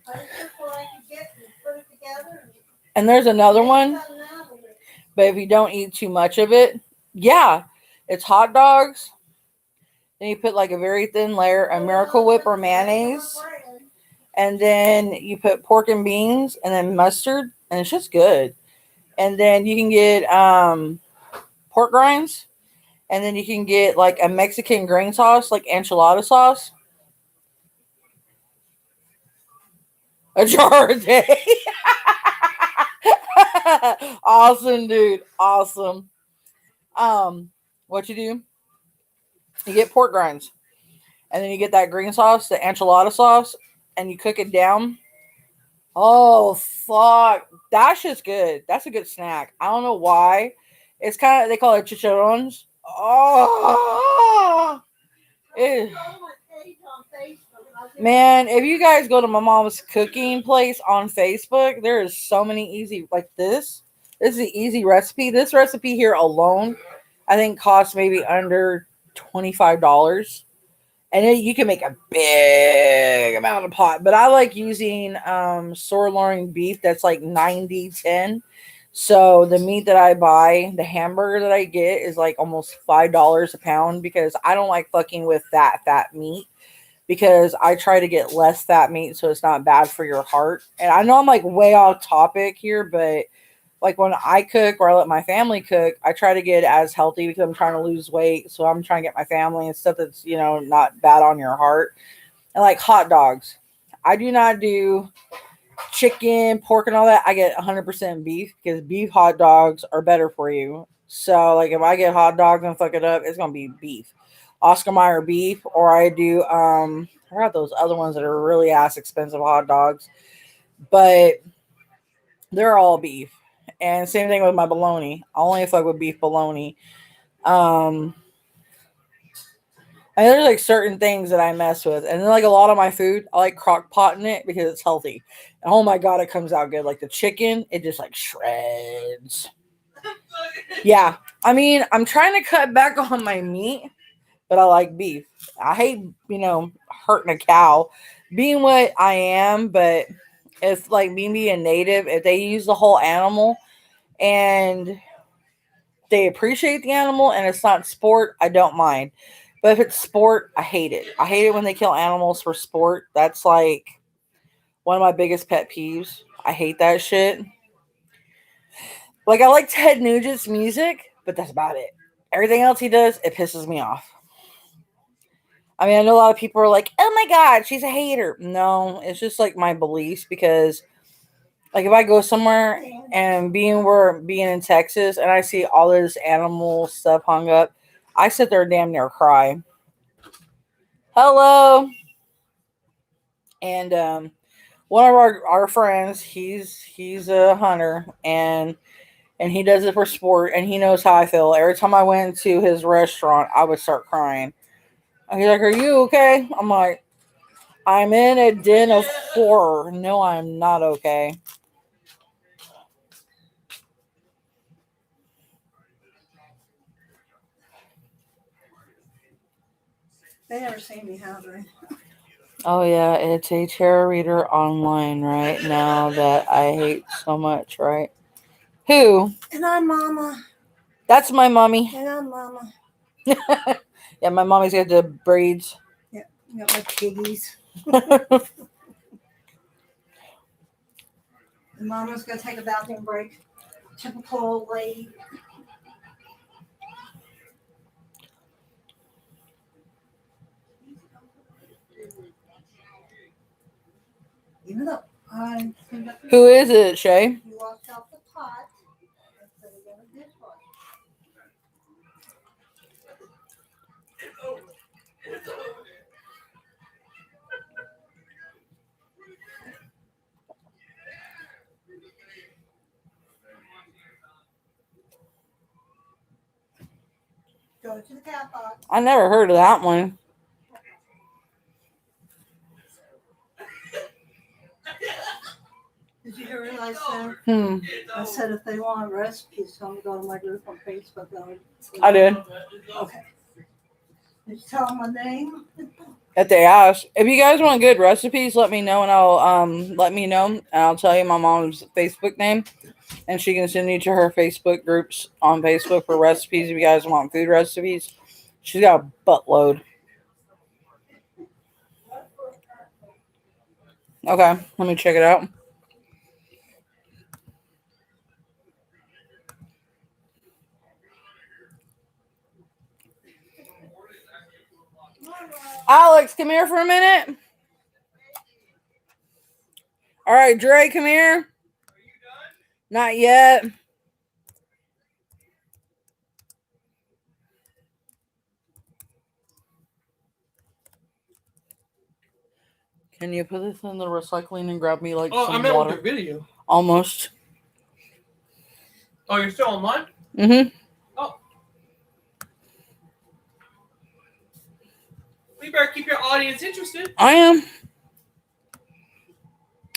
I just took what I could get and put it together. and there's another one, Something out of it. but if you don't eat too much of it, yeah, it's hot dogs. Then you put like a very thin layer of Miracle Whip or mayonnaise. And then you put pork and beans and then mustard, and it's just good. And then you can get pork rinds, and then you can get like a Mexican green sauce, like enchilada sauce. A jar a day. Awesome, dude. Awesome. What you do? You get pork rinds, and then you get that green sauce, the enchilada sauce, and you cook it down. Oh, fuck. That shit's good. That's a good snack. I don't know why. It's kind of, they call it chicharrones. Oh, ew. Man, if you guys go to my mom's cooking place on Facebook, there is so many easy, like this. This is an easy recipe. This recipe here alone, I think costs maybe under $25. And you can make a big amount of pot. But I like using sirloin beef that's like 90-10. So the meat that I buy, the hamburger that I get is like almost $5 a pound because I don't like fucking with that fat meat. Because I try to get less fat meat so it's not bad for your heart. And I know I'm like way off topic here, but like when I cook or I let my family cook, I try to get as healthy because I'm trying to lose weight. So I'm trying to get my family and stuff that's, not bad on your heart. And like hot dogs. I do not do chicken, pork, and all that. I get 100% beef because beef hot dogs are better for you. So like if I get hot dogs and fuck it up, it's going to be beef. Oscar Mayer beef, or I do, I forgot those other ones that are really ass expensive hot dogs. But they're all beef. And same thing with my bologna. I only fuck with beef bologna. And there's like certain things that I mess with, and then like a lot of my food, I like crock potting it because it's healthy. And oh my god, it comes out good. Like the chicken, it just like shreds. Yeah, I mean, I'm trying to cut back on my meat, but I like beef. I hate, hurting a cow, being what I am, but if like me being a native, if they use the whole animal and they appreciate the animal and it's not sport, I don't mind. But if it's sport, I hate it. I hate it when they kill animals for sport. That's like one of my biggest pet peeves. I hate that shit. Like I like Ted Nugent's music, but that's about it. Everything else he does, it pisses me off. I mean, I know a lot of people are like, "Oh my god, she's a hater." No, it's just like my beliefs because like if I go somewhere and being in Texas and I see all this animal stuff hung up, I sit there and damn near cry. Hello. And one of our friends, he's a hunter and he does it for sport and he knows how I feel. Every time I went to his restaurant, I would start crying. And he's like, "Are you okay?" I'm like, "I'm in a den of horror. No, I'm not okay." They never seen me, have they? Oh yeah, it's a tarot reader online right now that I hate so much, right? Who? And I'm Mama. That's my mommy. And I'm Mama. Yeah, my mommy's got the braids. Yeah, you got my piggies. And Mama's gonna take a bathroom break. Typical old lady. Even though I cleaned up Who is it, Shay? you washed out the pot and put it in a dishwasher. Go to the cat box. I never heard of that one. Did you hear what I said? I said if they want recipes, tell them to go to my group on Facebook. I did. Okay. Did you tell them my name? If they ask, if you guys want good recipes, let me know and I'll let me know and I'll tell you my mom's Facebook name and she can send you to her Facebook groups on Facebook for recipes if you guys want food recipes. She's got a buttload. Okay, let me check it out. Alex, come here for a minute. All right, Dre, come here. Not yet. Can you put this in the recycling and grab me like Oh, some I'm in water? with the video. Almost. Oh, you're still online? Mm-hmm. Oh. We better keep your audience interested. I am.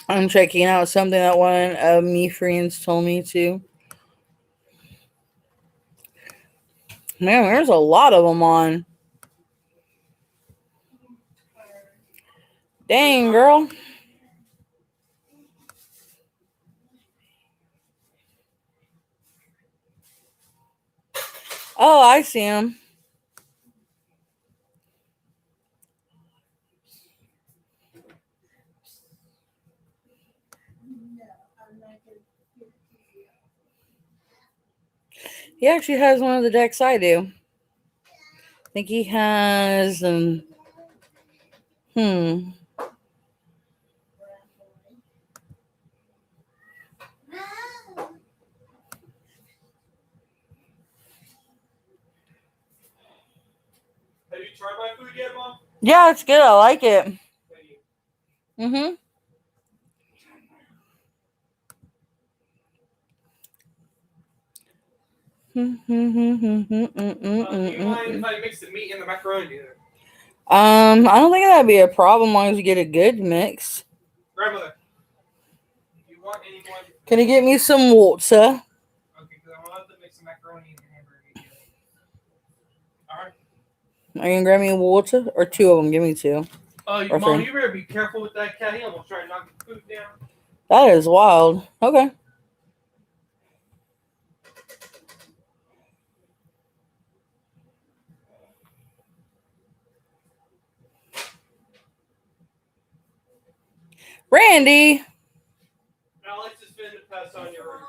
I'm checking out something that one of me friends told me to. Man, there's a lot of them on. Dang, girl. Oh, I see him. He actually has one of the decks I do. I think he has Have you tried my food yet, Mom? Yeah, it's good. I like it. Thank you. Mm-hmm. Do you mind if I mix the meat and the macaroni together? I don't think that'd be a problem as long as you get a good mix. Grandmother, if you want any more, Can you get me some water? okay, because I want to make some macaroni and hamburger. All right. Are you gonna grab me water or two of them? Give me two. Oh, Or Mom, three. you better be careful with that cat. He almost tried to knock the food down. That is wild. Okay. Randy. Alex is finna pass on your.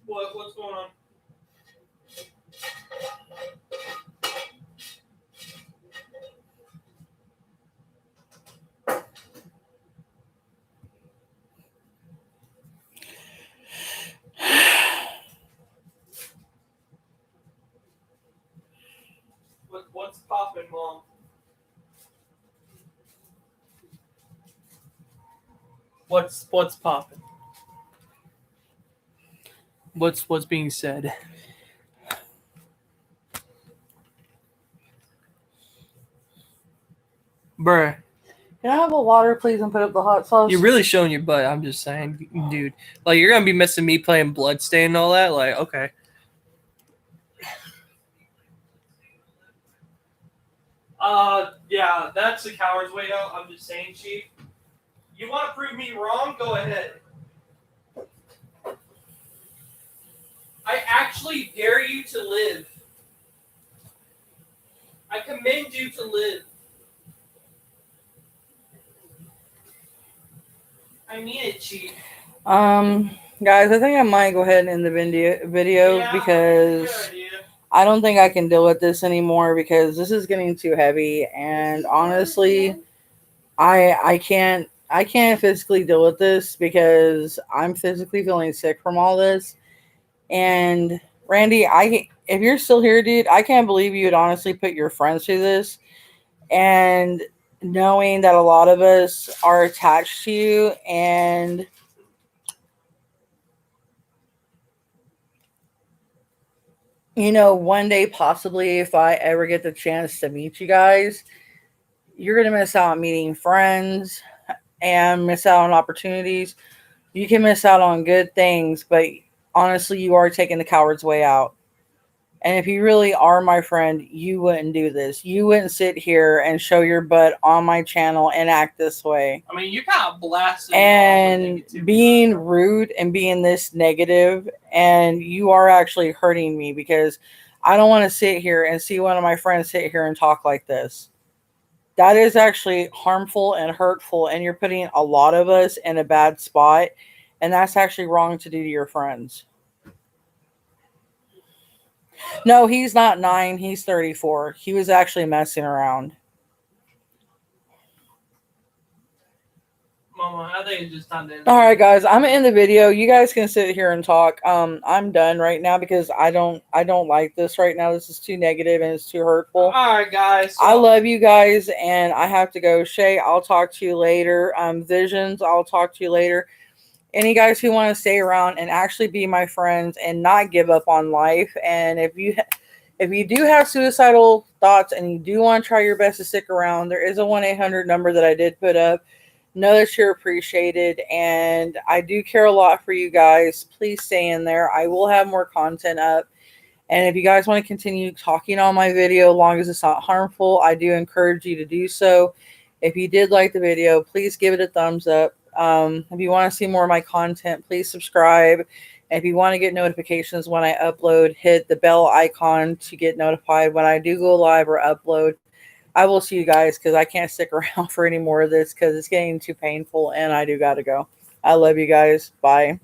What's going on? What's poppin', Mom? What's poppin'? What's being said? Bruh, Can I have a water, please, and put up the hot sauce? you're really showing your butt. I'm just saying, dude. Like, you're gonna be missing me playing Bloodstain and all that. Like, okay. Yeah, that's the coward's way out. I'm just saying, Chief. You want to prove me wrong? Go ahead. I actually dare you to live. I commend you to live. I mean it, Chief. Guys, I think I might go ahead and end the video Yeah, because good idea. I don't think I can deal with this anymore because this is getting too heavy, and honestly, I can't physically deal with this because I'm physically feeling sick from all this. And Randy, if you're still here, dude, I can't believe you would honestly put your friends through this, and knowing that a lot of us are attached to you, and you know, one day possibly if I ever get the chance to meet you guys, you're going to miss out on meeting friends and miss out on opportunities. You can miss out on good things, but honestly, you are taking the coward's way out. And if you really are my friend, you wouldn't do this. You wouldn't sit here and show your butt on my channel and act this way. I mean, you kind of blasted And being rude and being this negative, and you are actually hurting me because I don't want to sit here and see one of my friends sit here and talk like this. That is actually harmful and hurtful, and you're putting a lot of us in a bad spot, and that's actually wrong to do to your friends. No, he's not 9, he's 34. He was actually messing around. Mama, I think it's just time to end. All right, guys, I'm gonna end the video. You guys can sit here and talk. I'm done right now because I don't like this right now. This is too negative and it's too hurtful. All right, guys. So I love you guys, and I have to go. Shay, I'll talk to you later. Visions, I'll talk to you later. Any guys who want to stay around and actually be my friends and not give up on life, and if you do have suicidal thoughts and you do want to try your best to stick around, there is a 1-800 number that I did put up. Know that you're appreciated, and I do care a lot for you guys. Please stay in there. I will have more content up, and if you guys want to continue talking on my video, as long as it's not harmful, I do encourage you to do so. If you did like the video, please give it a thumbs up. If you want to see more of my content, please subscribe. And if you want to get notifications when I upload, hit the bell icon to get notified when I do go live or upload. I will see you guys because I can't stick around for any more of this because it's getting too painful and I do got to go. I love you guys. Bye.